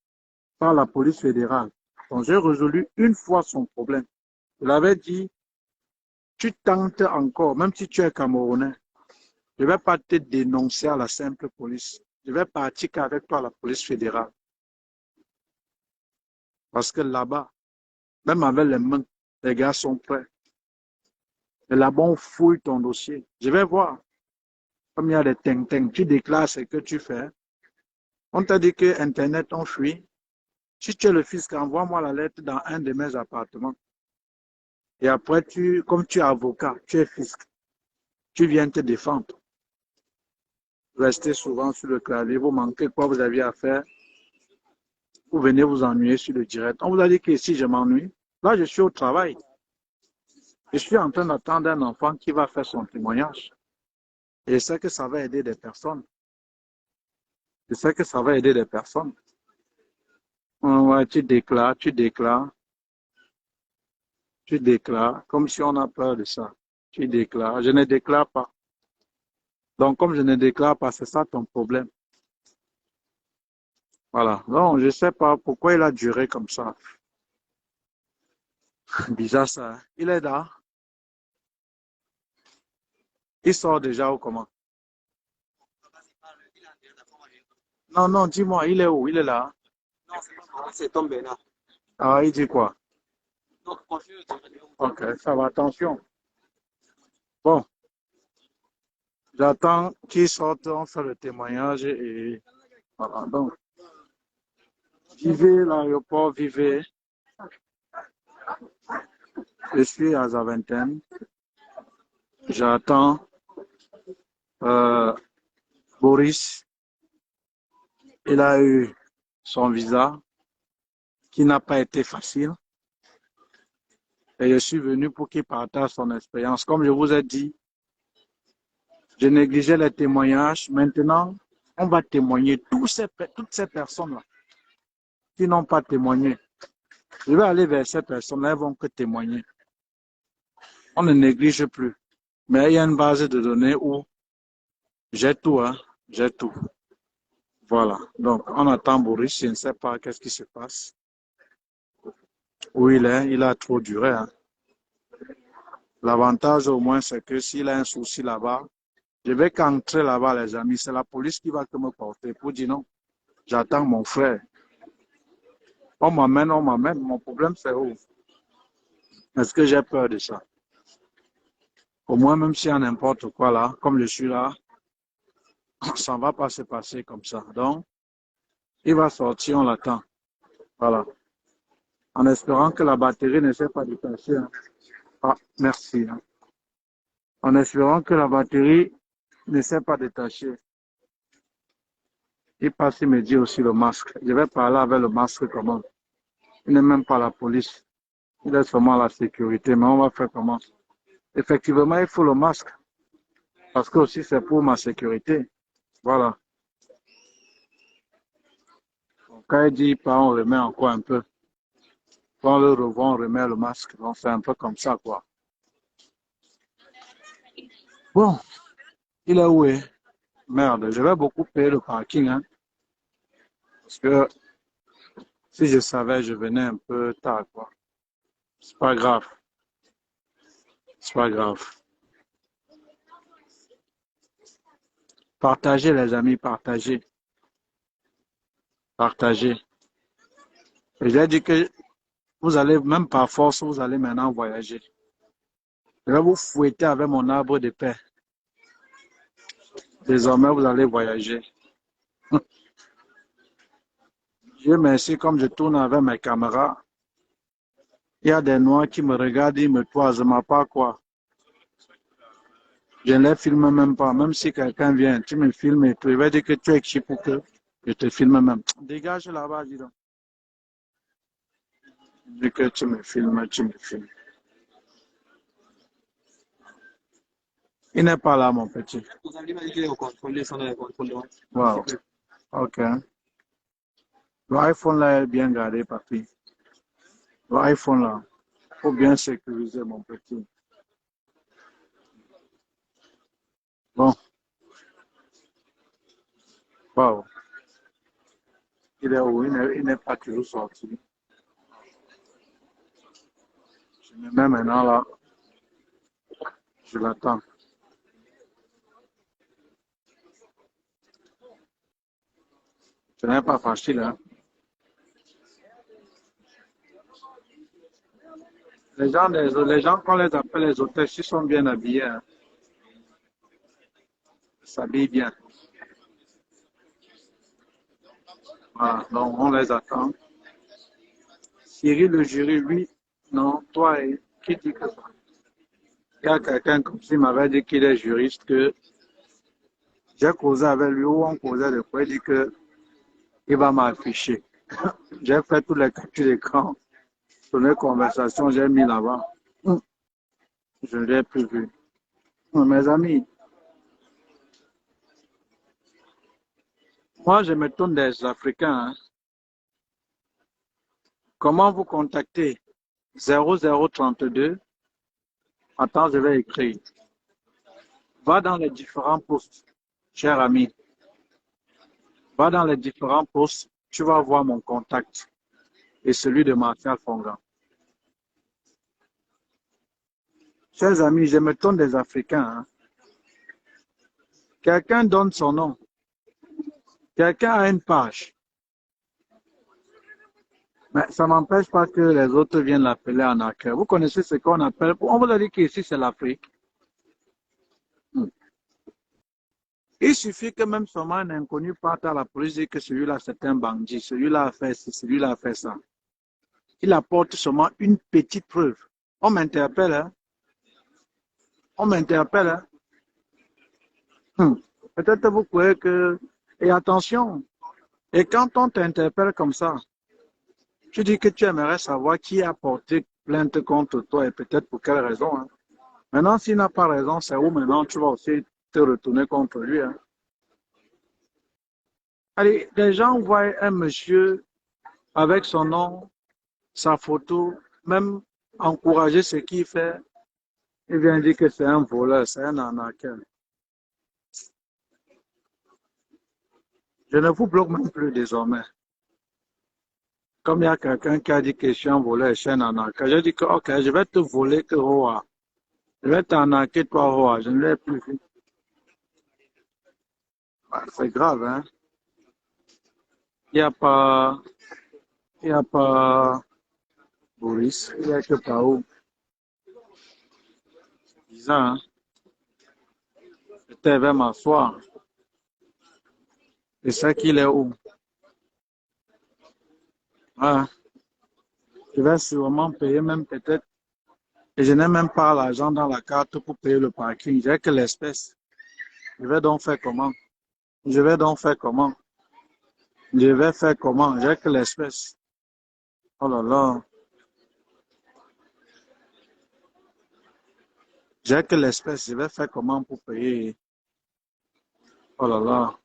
par la police fédérale. Donc, j'ai résolu une fois son problème. Je l'avais dit, tu tentes encore, même si tu es Camerounais, je ne vais pas te dénoncer à la simple police. Je vais partir qu'avec toi à la police fédérale. Parce que là-bas, même avec les mains, les gars sont prêts. Et là-bas, on fouille ton dossier. Je vais voir. Comme il y a des ting-ting, tu déclares ce que tu fais. On t'a dit que Internet, on fuit. Si tu es le fisc, envoie-moi la lettre dans un de mes appartements. Et après, comme tu es avocat, tu es fisc, tu viens te défendre. Restez souvent sur le clavier, vous manquez quoi vous aviez à faire. Vous venez vous ennuyer sur le direct. On vous a dit que si je m'ennuie, là, je suis au travail. Je suis en train d'attendre un enfant qui va faire son témoignage. Et je sais que ça va aider des personnes. Je sais que ça va aider des personnes. Ouais, tu déclares, comme si on a peur de ça. Tu déclares, je ne déclare pas. Donc, comme je ne déclare pas, c'est ça ton problème. Voilà. Donc, je ne sais pas pourquoi il a duré comme ça. Bizarre ça. Hein? Il est là. Il sort déjà ou comment? Non, non, dis-moi, il est où? Il est là. Non, c'est tombé là. Ah, il dit quoi? Donc, Ok, ça va, attention. Bon, j'attends qu'il sorte, on fait le témoignage et voilà. Donc, vivez l'aéroport, vivez. Je suis à Zaventem. J'attends Boris. Il a eu son visa qui n'a pas été facile. Et je suis venu pour qu'il partage son expérience. Comme je vous ai dit, je négligeais les témoignages. Maintenant, on va témoigner toutes ces personnes-là qui n'ont pas témoigné. Je vais aller vers ces personnes-là, elles vont que témoigner. On ne néglige plus. Mais il y a une base de données où j'ai tout, hein, j'ai tout. Voilà. Donc, on attend Boris, je ne sais pas qu'est-ce qui se passe. Où il est, il a trop duré. Hein. L'avantage au moins, c'est que s'il a un souci là-bas, je vais qu'entrer là-bas, les amis. C'est la police qui va me porter pour dire non. J'attends mon frère. On m'amène. Mon problème, c'est où? Est-ce que j'ai peur de ça? Au moins, même s'il y a n'importe quoi là, comme je suis là, ça ne va pas se passer comme ça. Donc, il va sortir, on l'attend. Voilà. En espérant que la batterie ne s'est pas détachée, hein. Ah, merci, hein. En espérant que la batterie ne s'est pas détachée. Il passe, il me dit aussi le masque. Je vais parler avec le masque comment? Il n'est même pas la police. Il est seulement la sécurité. Mais on va faire comment? Effectivement, il faut le masque. Parce que aussi, c'est pour ma sécurité. Voilà. Quand il dit pas, on remet encore un peu. Quand on le revoit, on remet le masque. Donc, c'est un peu comme ça, quoi. Bon, il est où? Merde, je vais beaucoup payer le parking, hein. Parce que si je savais, je venais un peu tard, quoi. C'est pas grave. C'est pas grave. Partagez, les amis, partagez. Partagez. Et j'ai dit que vous allez, même par force, vous allez maintenant voyager. Je vais vous fouetter avec mon arbre de paix. Désormais, vous allez voyager. Dieu merci, comme je tourne avec mes caméras, il y a des noirs qui me regardent, ils me toisent, ma pas quoi. Je ne les filme même pas, même si quelqu'un vient, tu me filmes et tout, il va dire que tu es qui pour que je te filme même. Dégage là-bas, dis donc. Dis que tu me filmes, tu me filmes. Il n'est pas là, mon petit. Vous avez dit qu'il est au contrôle, ils sont dans le contrôle. Wow. Ok. L'iPhone là est bien gardé, papy. L'iPhone là, il faut bien sécuriser, mon petit. Bon. Wow. Il est où? Il n'est pas toujours sorti. Je me mets maintenant là. Je l'attends. Ce n'est pas facile, hein. Les gens, quand on les appelle les hôtels, ils sont bien habillés, hein. Ils s'habillent bien. Voilà, donc on les attend. Cyril, le jury, lui, non, toi, qui dit que ça? Il y a quelqu'un comme s'il m'avait dit qu'il est juriste, que j'ai causé avec lui, où on causait de quoi, il dit que il va m'afficher. J'ai fait toutes les captures d'écran, toutes les conversations, j'ai mis là-bas. Je ne l'ai plus vu. Mes amis, moi je me tourne des Africains, hein. Comment vous contacter? 0032. Attends, je vais écrire. Va dans les différents posts, cher ami. Va dans les différents posts, tu vas voir mon contact et celui de Martial Fonga. Chers amis, je me tourne des Africains, hein. Quelqu'un donne son nom. Quelqu'un a une page. Mais ça n'empêche pas que les autres viennent l'appeler en accueil. Vous connaissez ce qu'on appelle, on vous a dit qu'ici c'est l'Afrique. Il suffit que même seulement un inconnu parte à la police et que celui-là c'est un bandit, celui-là a fait ci, celui-là a fait ça. Il apporte seulement une petite preuve. On m'interpelle, hein? On m'interpelle, hein? Peut-être vous croyez que... Et attention, et quand on t'interpelle comme ça, tu dis que tu aimerais savoir qui a porté plainte contre toi et peut-être pour quelle raison, hein? Maintenant, s'il n'a pas raison, c'est où maintenant tu vas aussi te retourner contre lui, hein? Allez, les gens voient un monsieur avec son nom, sa photo, même encourager ce qu'il fait, il vient dire que c'est un voleur, c'est un arnaqueur. Je ne vous bloque même plus désormais. Comme il y a quelqu'un qui a dit que je suis un voleur, je suis un arnaqueur, je dis que ok, je vais te voler que Roa. Je vais t'arnaquer toi Roa, je ne l'ai plus vu. C'est grave, hein? Il n'y a pas Boris, il n'y a que Pao. Bizarre, hein? J'étais vers m'asseoir. Et c'est qu'il est où? Ah, je vais sûrement payer même peut-être. Et je n'ai même pas l'argent dans la carte pour payer le parking. J'ai que l'espèce. Je vais donc faire comment? Je vais donc faire comment? Je vais faire comment? J'ai que l'espèce. Oh là là. J'ai que l'espèce. Je vais faire comment pour payer? Oh là là.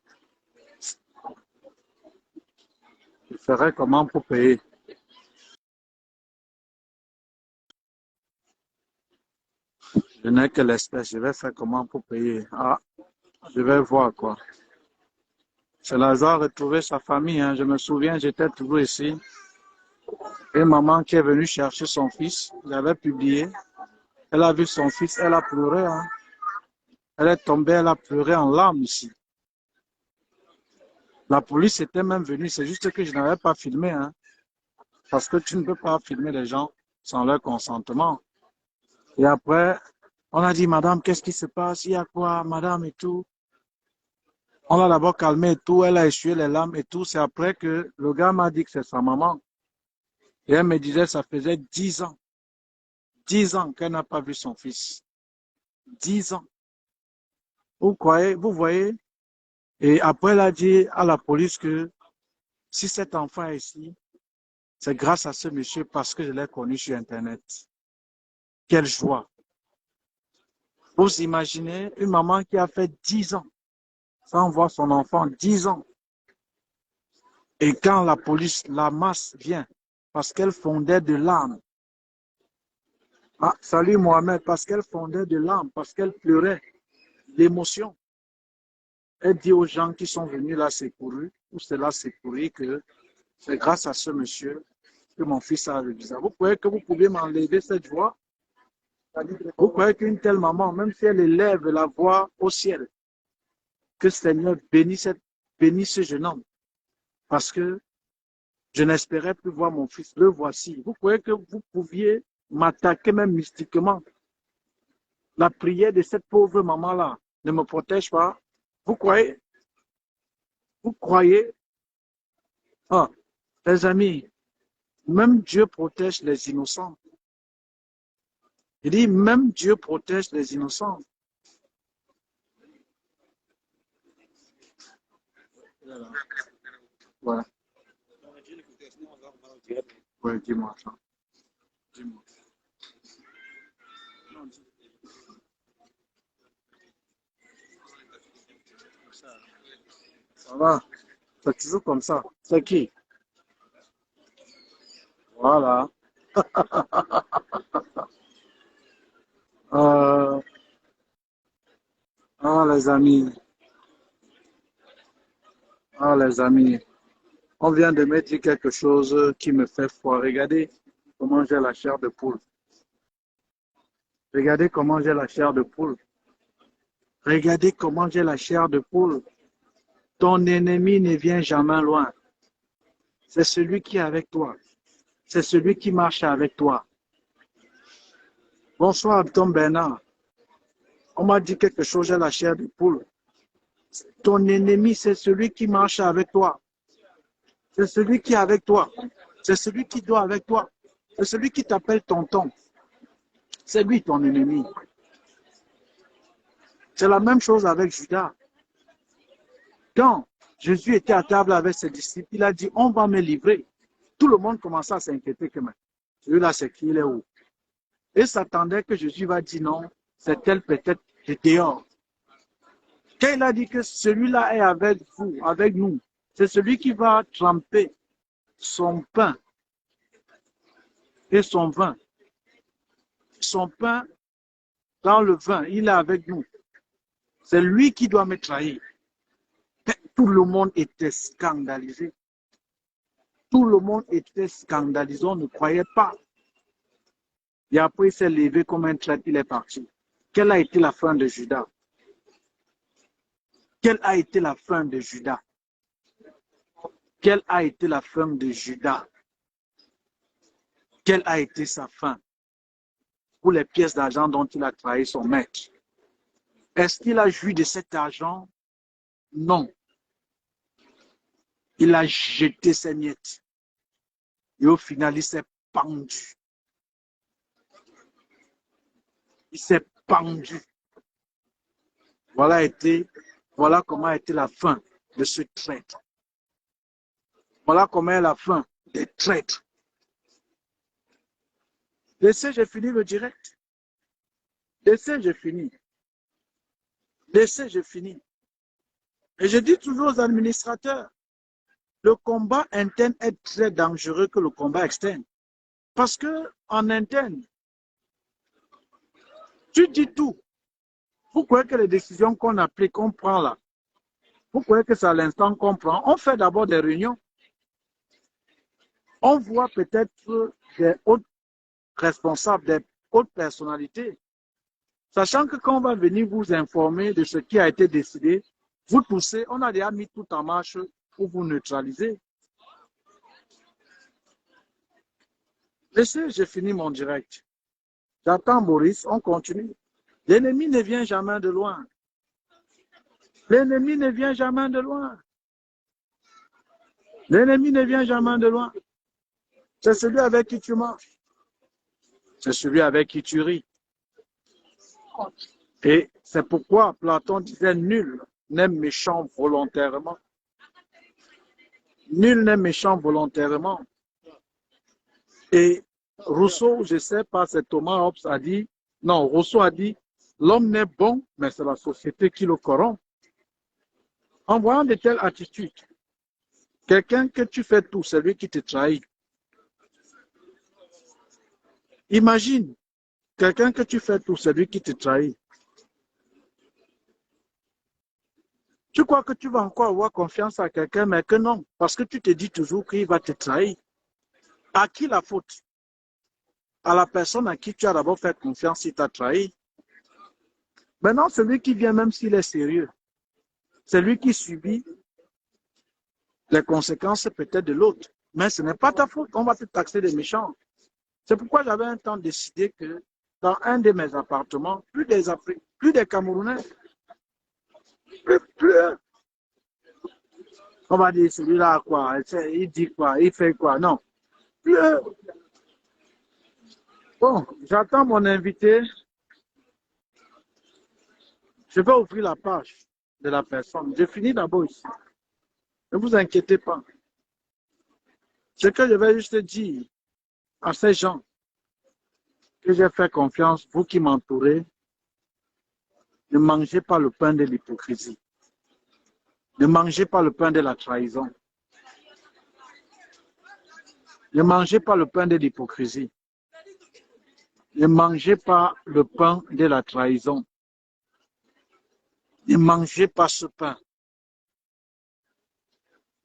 Je ferai comment pour payer? Je n'ai que l'espèce. Je vais faire comment pour payer? Ah, je vais voir quoi. C'est la joie de retrouver sa famille, hein. Je me souviens, j'étais toujours ici. Et maman qui est venue chercher son fils, j'avais publié. Elle a vu son fils, elle a pleuré, hein. Elle est tombée, elle a pleuré en larmes ici. La police était même venue, c'est juste que je n'avais pas filmé, hein. Parce que tu ne peux pas filmer les gens sans leur consentement. Et après, on a dit, madame, qu'est-ce qui se passe? Il y a quoi, madame et tout? On l'a d'abord calmé et tout, elle a essuyé les larmes et tout. C'est après que le gars m'a dit que c'est sa maman. Et elle me disait, ça faisait 10 ans qu'elle n'a pas vu son fils. 10 ans. Vous croyez, vous voyez? Et après, elle a dit à la police que si cet enfant est ici, c'est grâce à ce monsieur parce que je l'ai connu sur Internet. Quelle joie. Vous imaginez une maman qui a fait 10 ans sans voir son enfant, 10 ans. Et quand la police, la masse vient, parce qu'elle fondait de larmes. Ah, salut Mohamed, parce qu'elle fondait de larmes, parce qu'elle pleurait l'émotion. Elle dit aux gens qui sont venus la secourir, ou cela secourir, que c'est grâce à ce monsieur que mon fils a le visa. Vous croyez que vous pouvez m'enlever cette joie? Vous croyez qu'une telle maman, même si elle élève la voix au ciel, que le Seigneur bénisse ce jeune homme, parce que je n'espérais plus voir mon fils, le voici. Vous croyez que vous pouviez m'attaquer même mystiquement? La prière de cette pauvre maman-là ne me protège pas. Vous croyez? Vous croyez? Ah, les amis, même Dieu protège les innocents. Il dit, même Dieu protège les innocents. Voilà. Ouais, dis-moi ça. Dis-moi. Ça va? C'est toujours comme ça. C'est qui? Voilà. Euh, les amis. Les amis. On vient de me dire quelque chose qui me fait froid. Regardez comment j'ai la chair de poule. Regardez comment j'ai la chair de poule. Regardez comment j'ai la chair de poule. Ton ennemi ne vient jamais loin. C'est celui qui est avec toi. C'est celui qui marche avec toi. Bonsoir, Tom Bernard. On m'a dit quelque chose, j'ai la chair de poule. Ton ennemi, c'est celui qui marche avec toi. C'est celui qui est avec toi. C'est celui qui doit avec toi. C'est celui qui t'appelle tonton. C'est lui ton ennemi. C'est la même chose avec Judas. Quand Jésus était à table avec ses disciples, il a dit, on va me livrer. Tout le monde commençait à s'inquiéter que celui-là, c'est qui, il est où? Et s'attendait que Jésus va dire non, c'est tel peut-être de dehors. Quand il a dit que celui-là est avec vous, avec nous, c'est celui qui va tremper son pain et son vin. Son pain dans le vin, il est avec nous. C'est lui qui doit me trahir. Tout le monde était scandalisé. Tout le monde était scandalisé, on ne croyait pas. Et après, il s'est levé comme un traître, il est parti. Quelle a été la fin de Judas? Quelle a été la fin de Judas? Quelle a été la fin de Judas? Quelle a été sa fin? pour les pièces d'argent dont il a trahi son maître. Est-ce qu'il a joui de cet argent? Non. Il a jeté ses miettes. Et au final, il s'est pendu. Il s'est pendu. Voilà comment a été la fin de ce traître. Voilà comment est la fin des traîtres. Laissez, j'ai fini le direct. Laissez, j'ai fini. Laissez, j'ai fini. Et je dis toujours aux administrateurs, le combat interne est très dangereux que le combat externe. Parce que en interne, tu dis tout. Vous croyez que les décisions qu'on applique, qu'on prend là, vous croyez que c'est à l'instant qu'on prend? On fait d'abord des réunions. On voit peut-être des autres responsables, des hautes personnalités. Sachant que quand on va venir vous informer de ce qui a été décidé, vous toussez, on a déjà mis tout en marche pour vous neutraliser. Laissez, j'ai fini mon direct. J'attends Maurice, on continue. L'ennemi ne vient jamais de loin. L'ennemi ne vient jamais de loin. L'ennemi ne vient jamais de loin. C'est celui avec qui tu marches. C'est celui avec qui tu ris. Et c'est pourquoi Platon disait nul n'est méchant volontairement. Nul n'est méchant volontairement. Et Rousseau, je ne sais pas, c'est Thomas Hobbes a dit, non, Rousseau a dit, l'homme n'est bon, mais c'est la société qui le corrompt. En voyant de telles attitudes, quelqu'un que tu fais tout, c'est lui qui te trahit. Imagine, quelqu'un que tu fais tout, c'est lui qui te trahit. Tu crois que tu vas encore avoir confiance à quelqu'un, mais que non, parce que tu te dis toujours qu'il va te trahir. À qui la faute? À la personne à qui tu as d'abord fait confiance, il t'a trahi. Maintenant, celui qui vient, même s'il est sérieux, c'est lui qui subit les conséquences peut-être de l'autre. Mais ce n'est pas ta faute, on va te taxer de méchant. C'est pourquoi j'avais un temps décidé que dans un de mes appartements, plus des Camerounais, plus on va dire celui-là quoi, il dit quoi, il fait quoi, non. Plus bon, j'attends mon invité. Je vais ouvrir la page de la personne. Je finis d'abord ici. Ne vous inquiétez pas. Ce que je vais juste dire à ces gens que j'ai fait confiance, vous qui m'entourez, ne mangez pas le pain de l'hypocrisie. Ne mangez pas le pain de la trahison. Ne mangez pas le pain de l'hypocrisie. Ne mangez pas le pain de la trahison. Ne mangez pas ce pain.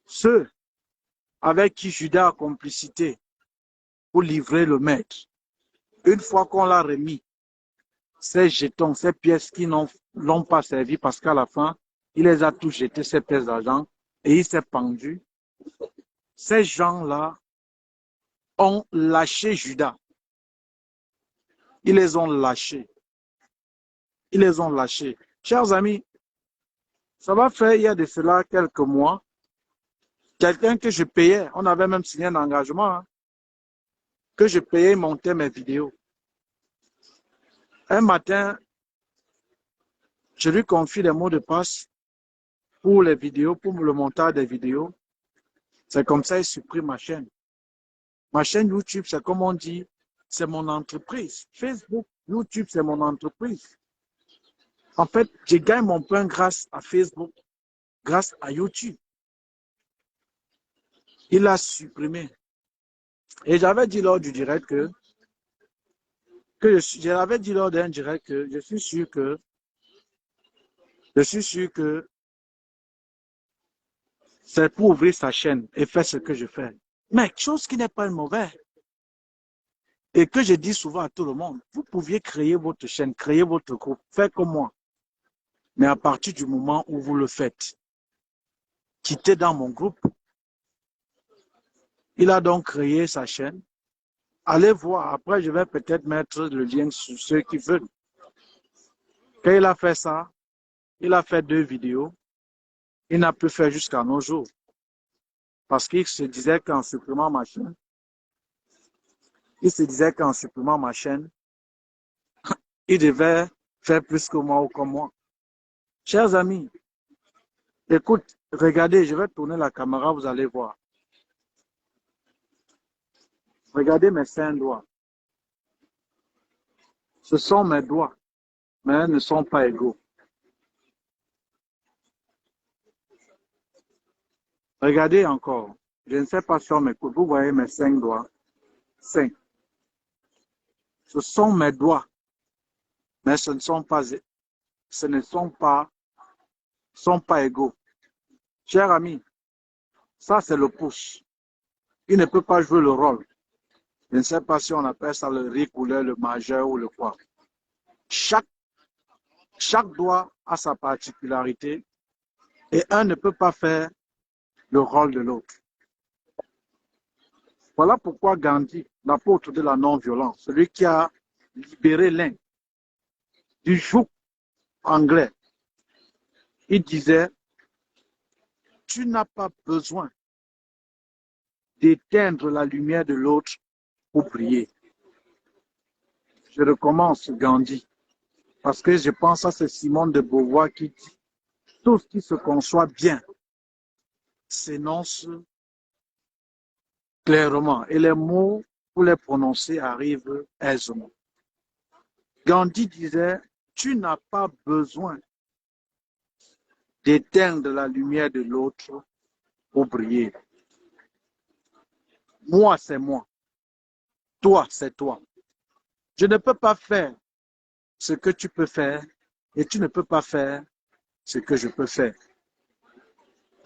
Ceux avec qui Judas a complicité pour livrer le maître, une fois qu'on l'a remis, ces jetons, ces pièces qui n'ont pas servi parce qu'à la fin, il les a tous jetés, ces pièces d'argent, et il s'est pendu. Ces gens-là ont lâché Judas. Ils les ont lâchés. Ils les ont lâchés. Chers amis, ça va faire, il y a de cela quelques mois, quelqu'un que je payais, on avait même signé un engagement, hein, que je payais monter mes vidéos. Un matin, je lui confie les mots de passe pour les vidéos, pour le montage des vidéos. C'est comme ça, il supprime ma chaîne. Ma chaîne YouTube, c'est comme on dit, c'est mon entreprise. Facebook, YouTube, c'est mon entreprise. En fait, je gagne mon pain grâce à Facebook, grâce à YouTube. Il a supprimé. Et j'avais dit lors du direct j'avais dit lors d'un direct que je suis sûr que c'est pour ouvrir sa chaîne et faire ce que je fais. Mais chose qui n'est pas mauvaise. Et que je dis souvent à tout le monde, vous pouviez créer votre chaîne, créer votre groupe, faire comme moi. Mais à partir du moment où vous le faites, quittez dans mon groupe. Il a donc créé sa chaîne. Allez voir. Après, je vais peut-être mettre le lien sur ceux qui veulent. Quand il a fait ça, il a fait 2 vidéos. Il n'a plus fait jusqu'à nos jours. Parce qu'il se disait qu'en supprimant ma chaîne, il devait faire plus que moi ou comme moi. Chers amis, écoute, regardez, je vais tourner la caméra, vous allez voir. Regardez mes 5 doigts. Ce sont mes doigts, mais ils ne sont pas égaux. Regardez encore. Je ne sais pas si on m'écoute. Vous voyez mes 5 doigts. 5. Ce sont mes doigts, mais ce ne sont pas égaux. Chers amis, ça c'est le pouce. Il ne peut pas jouer le rôle. Je ne sais pas si on appelle ça le ric ou le majeur ou le quoi. Chaque doigt a sa particularité et un ne peut pas faire le rôle de l'autre. Voilà pourquoi Gandhi, l'apôtre de la non-violence, celui qui a libéré l'Inde du joug anglais, il disait, tu n'as pas besoin d'éteindre la lumière de l'autre pour briller. Je recommence Gandhi, parce que je pense à c'est Simone de Beauvoir qui dit, tout ce qui se conçoit bien s'énonce clairement et les mots pour les prononcer arrivent aisément. Gandhi disait, tu n'as pas besoin d'éteindre la lumière de l'autre pour briller. Moi, c'est moi. Toi, c'est toi. Je ne peux pas faire ce que tu peux faire et tu ne peux pas faire ce que je peux faire.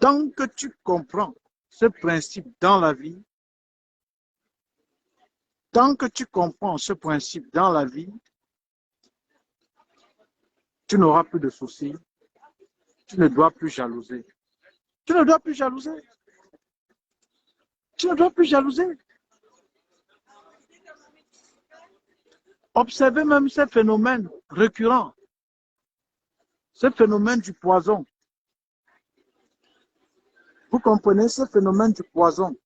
Tant que tu comprends ce principe dans la vie, tu n'auras plus de soucis. Tu ne dois plus jalouser. Tu ne dois plus jalouser. Tu ne dois plus jalouser. Observez même ces phénomènes récurrents. Ce phénomène du poison. Vous comprenez ce phénomène du poison?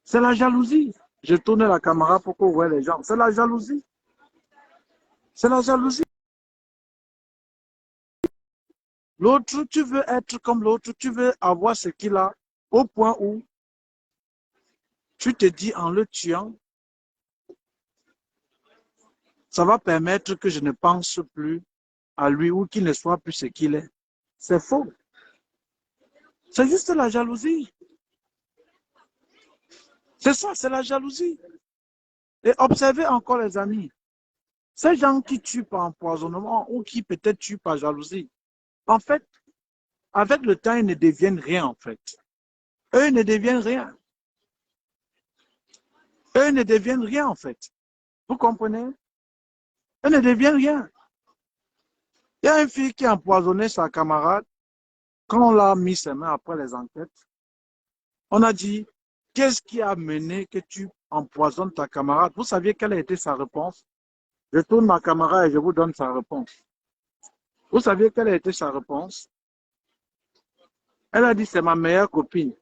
C'est la jalousie. Je tourne la caméra pour qu'on voit les gens. C'est la jalousie. C'est la jalousie. L'autre, tu veux être comme l'autre, tu veux avoir ce qu'il a, au point où tu te dis en le tuant, ça va permettre que je ne pense plus à lui ou qu'il ne soit plus ce qu'il est. C'est faux. C'est juste la jalousie. C'est ça, c'est la jalousie. Et observez encore les amis. Ces gens qui tuent par empoisonnement ou qui peut-être tuent par jalousie, en fait, avec le temps, ils ne deviennent rien en fait. Eux ne deviennent rien. Eux ne deviennent rien en fait. Vous comprenez? Eux ne deviennent rien. Il y a une fille qui a empoisonné sa camarade. Quand on l'a mis ses mains après les enquêtes, on a dit, qu'est-ce qui a mené que tu empoisonnes ta camarade? Vous saviez quelle a été sa réponse? Je tourne ma caméra et je vous donne sa réponse. Vous saviez quelle a été sa réponse? Elle a dit, c'est ma meilleure copine.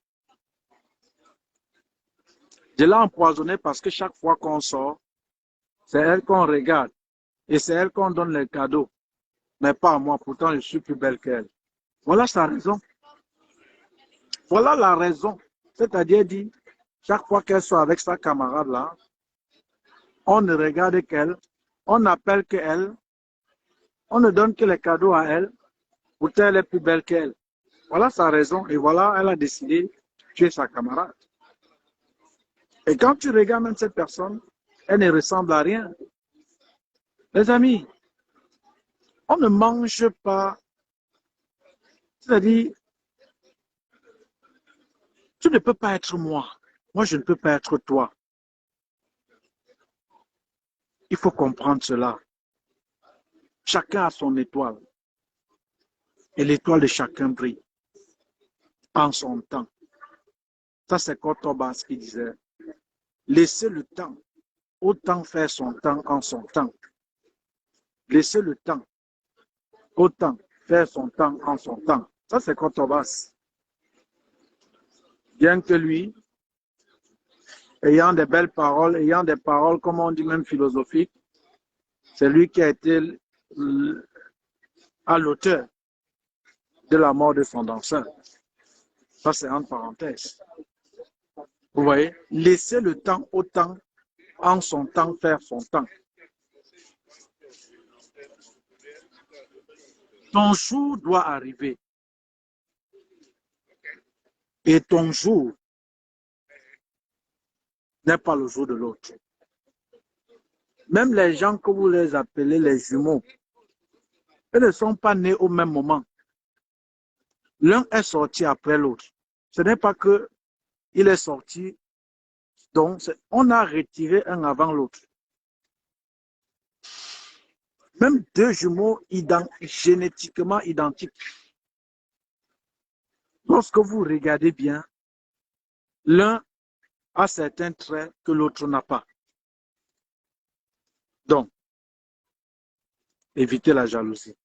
Je l'ai empoisonnée parce que chaque fois qu'on sort, c'est elle qu'on regarde. Et c'est elle qu'on donne les cadeaux. Mais pas à moi, pourtant je suis plus belle qu'elle. Voilà sa raison. Voilà la raison. C'est-à-dire dit, chaque fois qu'elle soit avec sa camarade là, on ne regarde qu'elle, on n'appelle qu'elle, on ne donne que les cadeaux à elle, pourtant elle est plus belle qu'elle. Voilà sa raison. Et voilà, elle a décidé de tuer sa camarade. Et quand tu regardes même cette personne, elle ne ressemble à rien. Les amis, on ne mange pas. C'est-à-dire, tu ne peux pas être moi. Moi, je ne peux pas être toi. Il faut comprendre cela. Chacun a son étoile. Et l'étoile de chacun brille en son temps. Ça, c'est Cortobas qui disait. Laissez le temps au temps faire son temps en son temps. Laissez le temps au temps faire son temps en son temps. Ça, c'est Cotobas. Bien que lui, ayant des belles paroles, ayant des paroles, comme on dit même philosophiques, c'est lui qui a été à l'auteur de la mort de son danseur. Ça, c'est entre parenthèses. Vous voyez, laissez le temps au temps, en son temps, faire son temps. Ton jour doit arriver. Et ton jour n'est pas le jour de l'autre. Même les gens que vous les appelez les jumeaux, ils ne sont pas nés au même moment. L'un est sorti après l'autre. Ce n'est pas que il est sorti, donc on a retiré un avant l'autre. Même deux jumeaux génétiquement identiques. Lorsque vous regardez bien, l'un a certains traits que l'autre n'a pas. Donc, évitez la jalousie.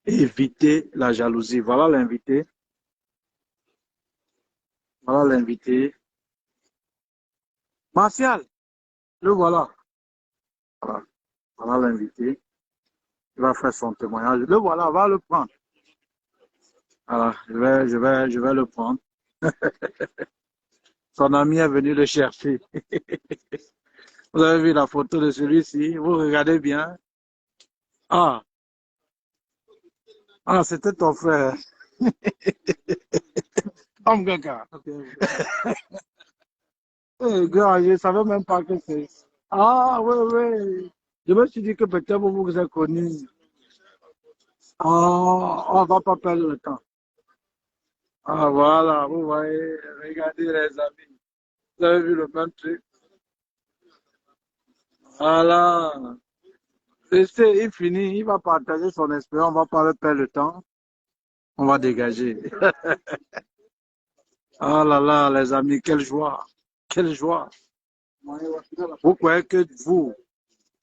Évitez la jalousie. Voilà l'invité. Voilà l'invité. Martial, le voilà. Voilà, voilà l'invité. Il va faire son témoignage. Le voilà, va le prendre. Voilà, je vais le prendre. Son ami est venu le chercher. Vous avez vu la photo de celui-ci? Vous regardez bien. Ah, ah, c'était ton frère. Homme gaga. Eh, gars, je ne savais même pas que c'est. Ah, oui, oui. Je me suis dit que peut-être vous vous êtes connus. Ah, on ne va pas perdre le temps. Ah, voilà, vous voyez, regardez les amis. Vous avez vu le même truc? Voilà. Laissez, il finit, il va partager son expérience, on ne va pas perdre le temps. On va dégager. Ah là là, les amis, quelle joie. Quelle joie. Vous croyez que vous,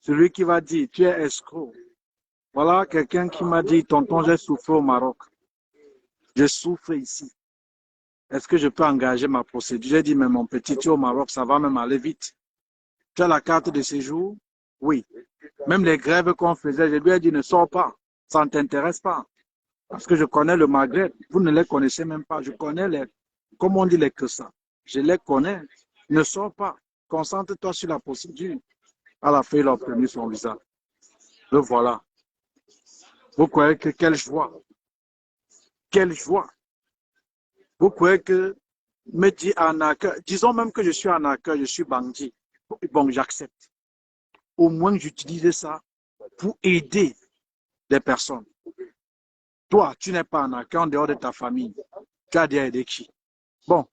celui qui va dire, tu es escroc. Voilà quelqu'un qui m'a dit, tonton, j'ai souffert au Maroc. Je souffre ici. Est-ce que je peux engager ma procédure? J'ai dit, mais mon petit, tu es au Maroc, ça va même aller vite. Tu as la carte de séjour? Oui. Même les grèves qu'on faisait, je lui ai dit, ne sors pas. Ça ne t'intéresse pas. Parce que je connais le Maghreb. Vous ne les connaissez même pas. Je connais les, comme on dit les ça. Je les connais. Ne sors pas. Concentre-toi sur la procédure. À la fin, il a obtenu son visa. Le voilà. Vous croyez que quelle joie. Quelle joie. Vous croyez que me dit en accueil, disons même que je suis en accueil, je suis bandit. Bon, j'accepte. Au moins, j'utilisais ça pour aider des personnes. Toi, tu n'es pas en accueil en dehors de ta famille. Tu as déjà aidé qui? Bon,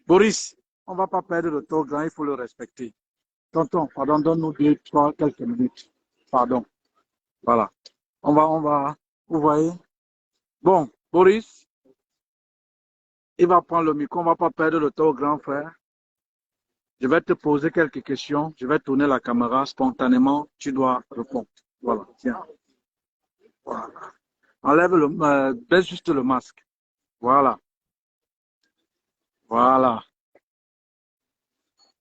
Boris, on ne va pas perdre le temps grand, il faut le respecter. Tonton, pardon, donne-nous 2, 3, quelques minutes. Pardon. Voilà. On va, vous voyez? Bon, Boris, il va prendre le micro, on ne va pas perdre le temps, grand frère. Je vais te poser quelques questions. Je vais tourner la caméra spontanément. Tu dois répondre. Voilà, tiens. Voilà. Enlève baisse juste le masque. Voilà. Voilà.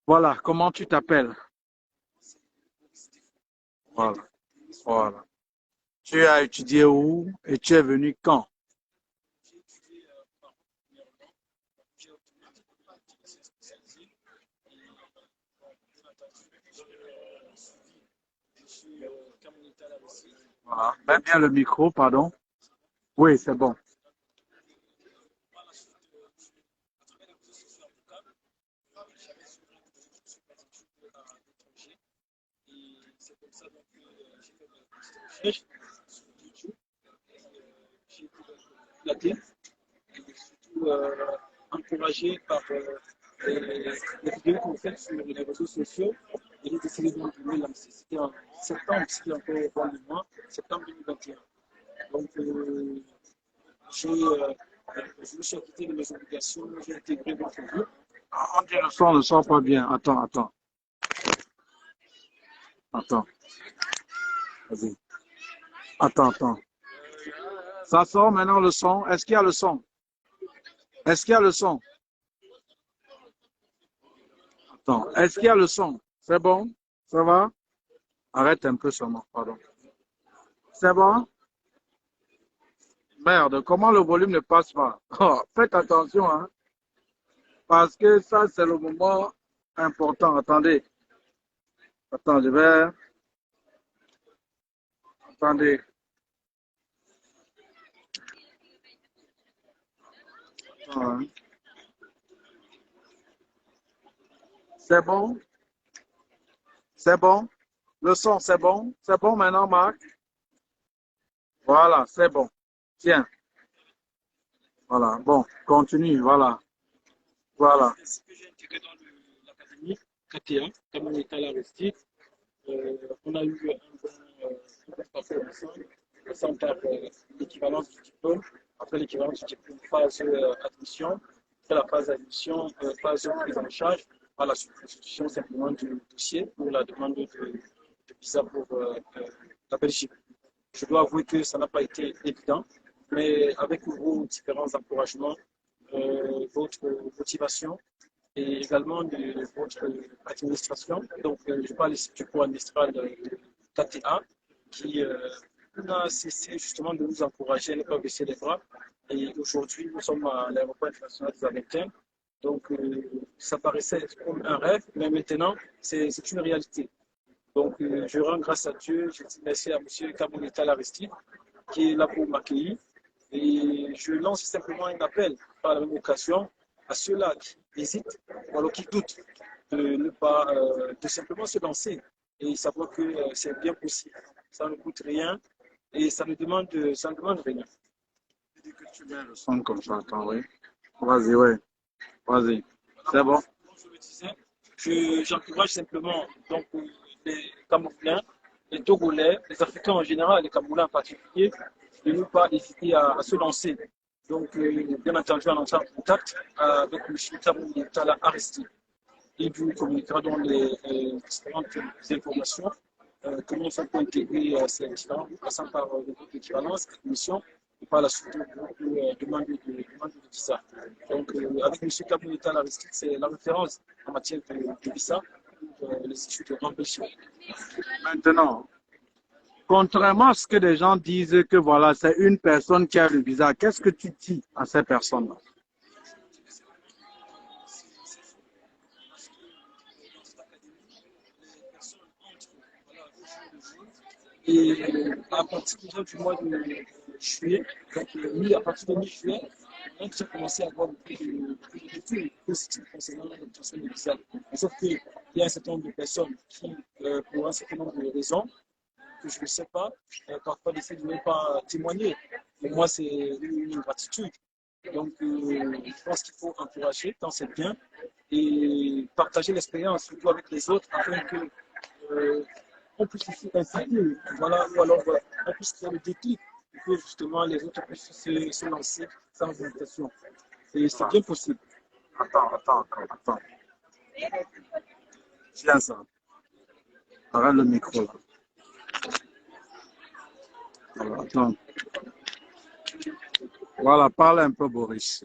Voilà. Comment tu t'appelles? Voilà. Voilà. Tu as étudié où et tu es venu quand? Voilà. Mets bien le micro, pardon. Oui, c'est bon. Surtout encouragé par les vidéos qu'on fait sur les réseaux sociaux. Et j'ai décidé de me lancer. C'était en septembre, c'était encore avant le mois, septembre 2021. Donc, je me suis acquitté de mes obligations, j'ai intégré votre groupe On dit le son ne sort pas bien. Attends, attends, attends. Vas-y. Attends, attends. Ça sort maintenant le son. Est-ce qu'il y a le son? Est-ce qu'il y a le son? Attends. Est-ce qu'il y a le son? C'est bon? Ça va? Arrête un peu seulement, pardon. C'est bon? Merde, comment le volume ne passe pas? Oh, faites attention, hein, parce que ça, c'est le moment important. Attendez, attends, je vais... Attendez. Attends, hein. C'est bon? C'est bon? Le son, c'est bon? C'est bon maintenant, Marc? Voilà, c'est bon. Tiens, voilà. Bon, continue, voilà. Voilà. Ce que j'ai intégré dans l'académie KTA, Cameroun Aristide, on a eu un bon parcours ensemble, passant par l'équivalence du diplôme. Après l'équivalence du diplôme, phase admission. Après la phase admission, phase prise en charge, par la substitution simplement du dossier pour la demande de visa pour la Belgique. Je dois avouer que ça n'a pas été évident, mais avec vos différents encouragements, votre motivation et également de votre administration. Donc, je parle ici du cours administral de KTA qui n'a cessé justement de nous encourager à ne pas baisser les bras. Et aujourd'hui, nous sommes à l'aéroport international des Américains. Donc, ça paraissait comme un rêve, mais maintenant, c'est une réalité. Donc, je rends grâce à Dieu. Je dis merci à M. Kamounita Laristide qui est là pour m'accueillir. Et je lance simplement un appel par la même occasion à ceux-là qui hésitent ou alors qui doutent de ne pas, de simplement se lancer et savoir que c'est bien possible. Ça ne coûte rien et ça ne demande rien. Tu dis que tu mets le son comme ça, attends, oui. Vas-y, ouais. Vas-y. C'est bon? Comme je le disais, j'encourage simplement donc, les Camerounais, les Togolais, les Africains en général, les Camerounais en particulier, de ne pas hésiter à se lancer. Donc, bien entendu, en entrant en contact avec M. Tabouni Tala Aristide. Il vous communiquera dans les différentes informations, comment faire pour intégrer ces différents, passant par le groupe d'équivalence, admission, et par la suite le groupe demande de visa. Donc, avec M. Kabouita Aristide, c'est la référence en matière de visa pour les études en Belgique. Maintenant, contrairement à ce que les gens disent que voilà, c'est une personne qui a le visa, qu'est-ce que tu dis à ces personnes-là? Et à partir du mois de juillet, donc à partir de mi-juillet, on a déjà commencé à avoir beaucoup de retours positifs concernant l'obtention de visa. Sauf qu'il y a un certain nombre de personnes qui, pour un certain nombre de raisons, que je ne sais pas, parfois décident de ne pas témoigner. Pour moi, c'est une gratitude. Donc, je pense qu'il faut encourager quand c'est bien et partager l'expérience, surtout avec les autres, afin que on puisse aussi inciter, voilà, ou alors on puisse faire le déclic pour que justement les autres puissent se lancer sans hésitation. Et c'est bien possible. Attends. Tiens ça. Arrête le micro là. Voilà, attends. Voilà, parle un peu, Boris.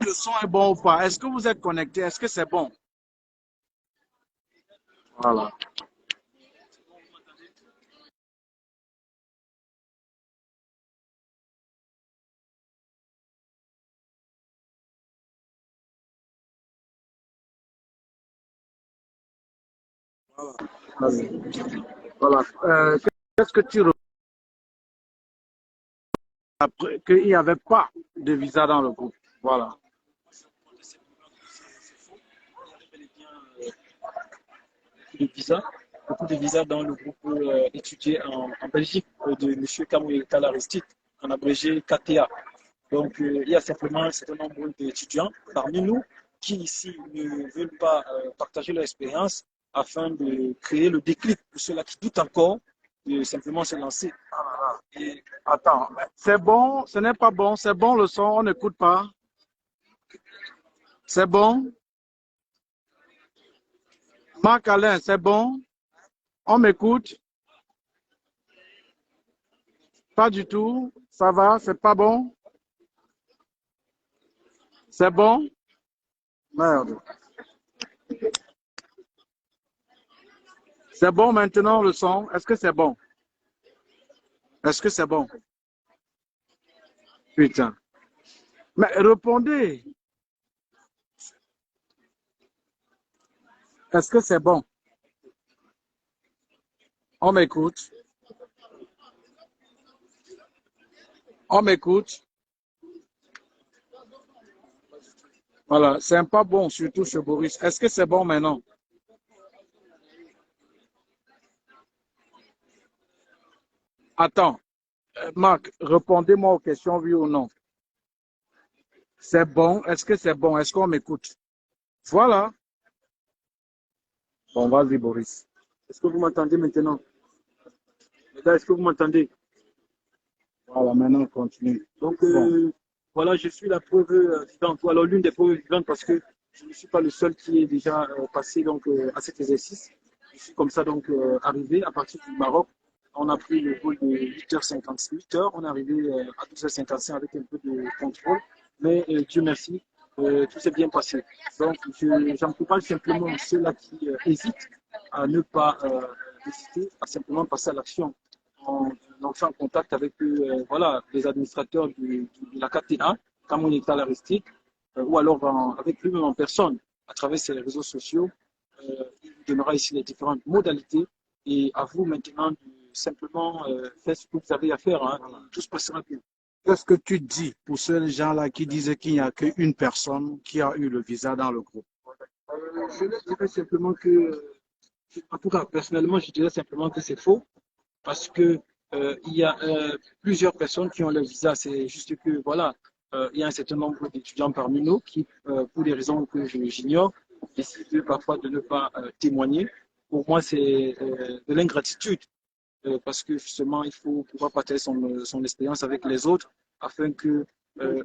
Le son est bon ou pas? Est-ce que vous êtes connecté? Est-ce que c'est bon? Voilà. Voilà. Qu'est-ce que tu qu'il n'y avait pas de visa dans le groupe. Voilà. Beaucoup de visas dans le groupe étudié en Belgique de M. Kamoué Talaristide, en abrégé KTA. Donc, il y a simplement un certain nombre d'étudiants parmi nous qui ici ne veulent pas partager leur expérience afin de créer le déclic pour ceux-là qui doutent encore de simplement se lancer. Et, attends, c'est bon, ce n'est pas bon, c'est bon le son, on n'écoute pas. C'est bon. Marc Alain, c'est bon. On m'écoute. Pas du tout. Ça va, c'est pas bon. C'est bon. Merde. C'est bon maintenant le son. Est-ce que c'est bon? Est-ce que c'est bon? Putain. Mais répondez. Est-ce que c'est bon? On m'écoute. On m'écoute. Voilà, c'est pas bon, surtout chez Boris. Est-ce que c'est bon maintenant? Attends, Marc, répondez-moi aux questions, oui ou non. C'est bon? Est-ce que c'est bon? Est-ce qu'on m'écoute? Voilà. Bon, vas-y, Boris. Est-ce que vous m'entendez maintenant? Les gars, est-ce que vous m'entendez? Voilà, maintenant on continue. Donc, Bon. voilà, je suis la preuve vivante, ou alors l'une des preuves vivantes parce que je ne suis pas le seul qui est déjà passé donc, à cet exercice. Je suis comme ça donc arrivé à partir du Maroc. On a pris le vol de 8h50, 8h. On est arrivé à 12h55 avec un peu de contrôle. Mais Dieu merci, tout s'est bien passé. Donc, j'encourage simplement ceux-là qui hésitent à ne pas hésiter, à simplement passer à l'action en entrant en contact avec voilà, les administrateurs de la KTA, Cameroun Aristide, ou alors avec lui-même en personne, à travers ses réseaux sociaux. Il vous donnera ici les différentes modalités et à vous maintenant de simplement faire ce que vous avez à faire. Hein. Tout se passera bien. Qu'est-ce que tu dis pour ces gens-là qui disent qu'il n'y a qu'une personne qui a eu le visa dans le groupe? Je leur dirais simplement que, en tout cas, personnellement, je dirais simplement que c'est faux parce que il y a plusieurs personnes qui ont le visa. C'est juste que, voilà, il y a un certain nombre d'étudiants parmi nous qui, pour des raisons que j'ignore, décident parfois de ne pas témoigner. Pour moi, c'est de l'ingratitude parce que justement, il faut pouvoir partager son expérience avec les autres afin que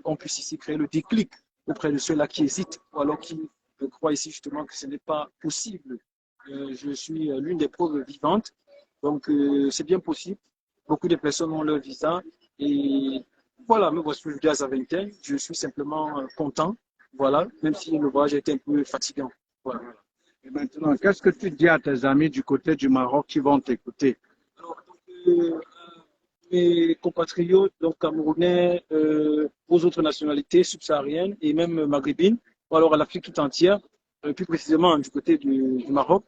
on puisse ici créer le déclic auprès de ceux-là qui hésitent ou alors qui croient ici justement que ce n'est pas possible. Je suis l'une des preuves vivantes. Donc, c'est bien possible. Beaucoup de personnes ont leur visa. Et voilà, me voici aujourd'hui à Zaventem. Je suis simplement content. Voilà, même si le voyage a été un peu fatigant. Voilà. Et maintenant, qu'est-ce que tu dis à tes amis du côté du Maroc qui vont t'écouter? Alors, donc, mes compatriotes, donc camerounais, aux autres nationalités subsahariennes et même maghrébines, ou alors à l'Afrique tout entière, plus précisément du côté du Maroc.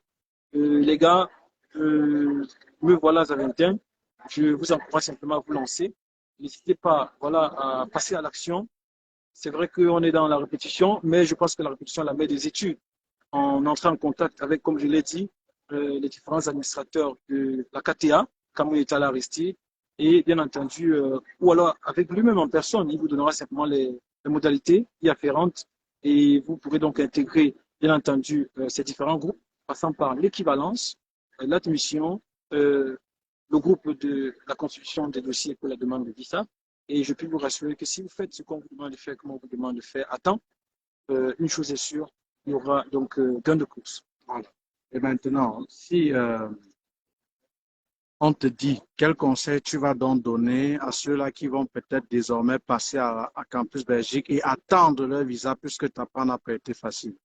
Les gars, me voilà à Zaventem. Je vous encourage simplement à vous lancer. N'hésitez pas voilà, à passer à l'action. C'est vrai qu'on est dans la répétition, mais je pense que la répétition est la mère des études. En entrant en contact avec, comme je l'ai dit, les différents administrateurs de la KTA, Cameroun Aristide, et bien entendu, ou alors avec lui-même en personne, il vous donnera simplement les modalités y afférentes et vous pourrez donc intégrer, bien entendu, ces différents groupes, passant par l'équivalence, l'admission, le groupe de la constitution des dossiers pour la demande de visa. Et je peux vous rassurer que si vous faites ce qu'on vous demande de faire, comme on vous demande de faire à temps, une chose est sûre, il y aura donc gain de course. Voilà. Et maintenant, si on te dit quel conseil tu vas donc donner à ceux-là qui vont peut-être désormais passer à Campus Belgique et attendre leur visa puisque ta part n'a pas été facile?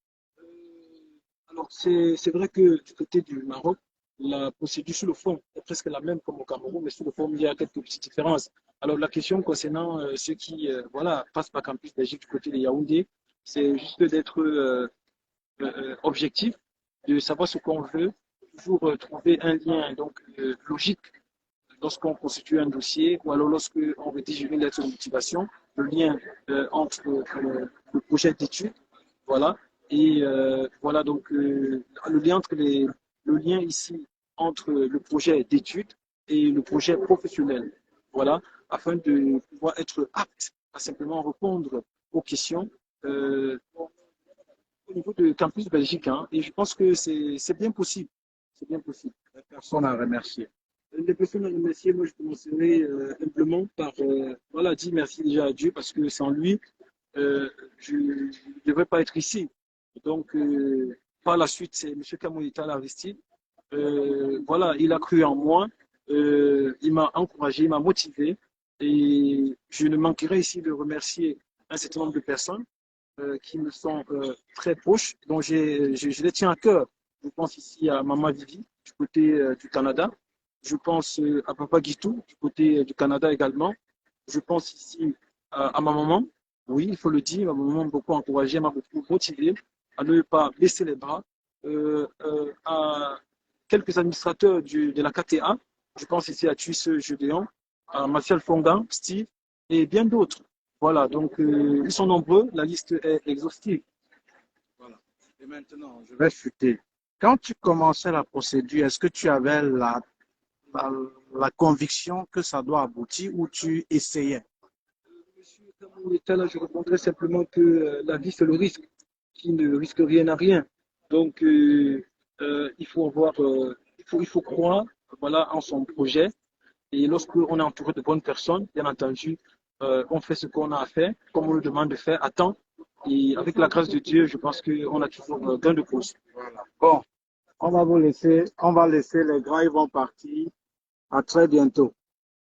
Alors, c'est vrai que du côté du Maroc, la procédure sur le fond est presque la même comme au Cameroun, mais sur le fond, il y a quelques petites différences. Alors, la question concernant ceux qui voilà, passent par Campus Belgique du côté de Yaoundé, c'est juste d'être objectif, de savoir ce qu'on veut, toujours trouver un lien donc, logique lorsqu'on constitue un dossier ou alors lorsqu'on rédige une lettre de motivation, le lien entre le projet d'étude, voilà, et voilà donc le lien entre le lien ici entre le projet d'étude et le projet professionnel, voilà, afin de pouvoir être apte à simplement répondre aux questions au niveau de Campus Belgique, hein, et je pense que c'est bien possible. C'est bien possible. Personne à remercier. Les personnes à remercier, moi je commencerai simplement par voilà, dire merci déjà à Dieu parce que sans lui, je ne devrais pas être ici. Donc, par la suite, c'est M. Kamounita Aristide. Voilà, il a cru en moi, il m'a encouragé, il m'a motivé et je ne manquerai ici de remercier un certain nombre de personnes qui me sont très proches, dont je les tiens à cœur. Je pense ici à Maman Vivi du côté du Canada. Je pense à Papa Guitou du côté du Canada également. Je pense ici à ma maman. Oui, il faut le dire, ma maman m'a beaucoup encouragé, m'a beaucoup motivé à ne pas baisser les bras. À quelques administrateurs de la KTA, je pense ici à Tuis Gédéon, à Martial Fongan, Steve et bien d'autres. Voilà, donc ils sont nombreux, la liste est exhaustive. Voilà. Et maintenant, je vais chuter. Quand tu commençais la procédure, est-ce que tu avais la conviction que ça doit aboutir ou tu essayais? Monsieur Kamouneta, là, je répondrai simplement que la vie, c'est le risque. Qui ne risque rien à rien. Donc, il faut avoir, il faut croire, voilà, en son projet. Et lorsqu'on est entouré de bonnes personnes, bien entendu, on fait ce qu'on a à faire, comme on nous demande de faire à temps. Et avec la grâce de Dieu, je pense qu'on a toujours gain de cause. Voilà. Bon, on va laisser les grands, ils vont partir. À très bientôt.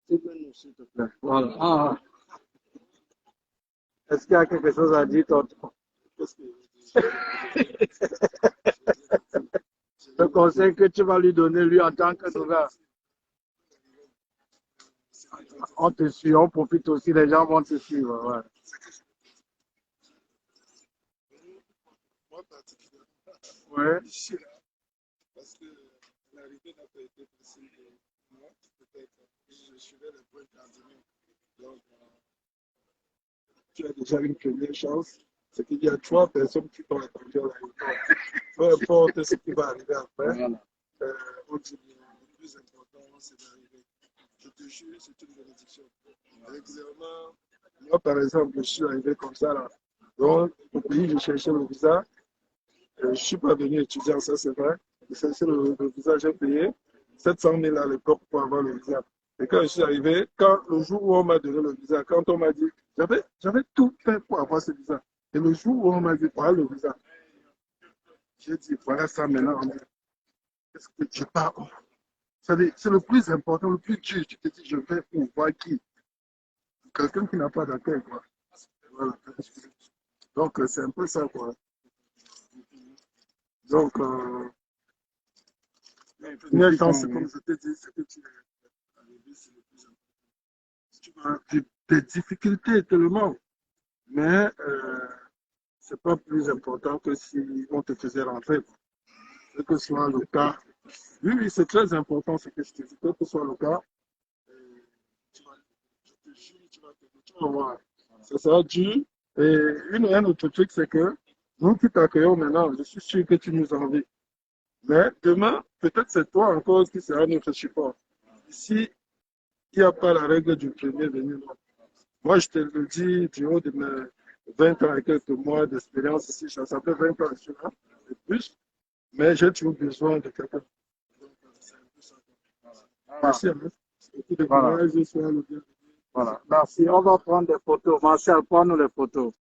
S'il te plaît. Voilà. Est-ce qu'il y a quelque chose à dire, tonton? Le conseil que tu vas lui donner, lui, en tant que nouvelle. On te suit, on profite aussi, les gens vont te suivre. Ouais. Moi, particulièrement, Ouais. je suis là parce que l'arrivée n'a pas été facile pour moi. Peut-être que je suivais les points cardinaux. Donc, tu as déjà une première chance. C'est qu'il y a 3 personnes qui t'ont attendu à l'aéroport. Peu importe ce qui va arriver après, Voilà. on dit le plus important, c'est d'arriver. Je te jure, c'est une bénédiction. Régulièrement, moi, par exemple, je suis arrivé comme ça. Là. Donc, au pays, je cherchais le visa. Je ne suis pas venu étudier, ça c'est vrai. C'est le visa, j'ai payé 700 000 à l'époque pour avoir le visa. Et quand je suis arrivé, le jour où on m'a donné le visa, quand on m'a dit, j'avais tout fait pour avoir ce visa. Et le jour où on m'a dit, voilà le visa, j'ai dit, voilà ça maintenant. Qu'est-ce que tu pars? C'est le plus important, le plus dur. Tu te dis, je vais pour voir qui? Quelqu'un qui n'a pas d'accueil, quoi. Voilà. Donc, c'est un peu ça, quoi. Donc, première chance, comme je t'ai dit, c'est que tu es arrivé, c'est le plus important. Tu as des difficultés tellement, mais c'est pas plus important que si on te faisait rentrer. Quel que soit le cas. Oui, oui, c'est très important ce que je te dis. Quel que soit le cas, tu vas, je te jure, tu vas voir. Ça sera dur. Et un autre truc, c'est que nous qui t'accueillons maintenant, je suis sûr que tu nous envies. Mais demain, peut-être c'est toi encore qui sera notre support. Ici, il n'y a pas la règle du premier venu. Non. Moi, je te le dis du haut de mes 20 ans et quelques mois d'expérience ici. Ça fait 20 ans que je suis là, et plus. Mais j'ai toujours besoin de quelqu'un. Donc, c'est un peu ça. Merci. Hein. Beaucoup de courage, sois le bienvenu. Voilà. Merci. On va prendre des photos. Martial, prends-nous les photos.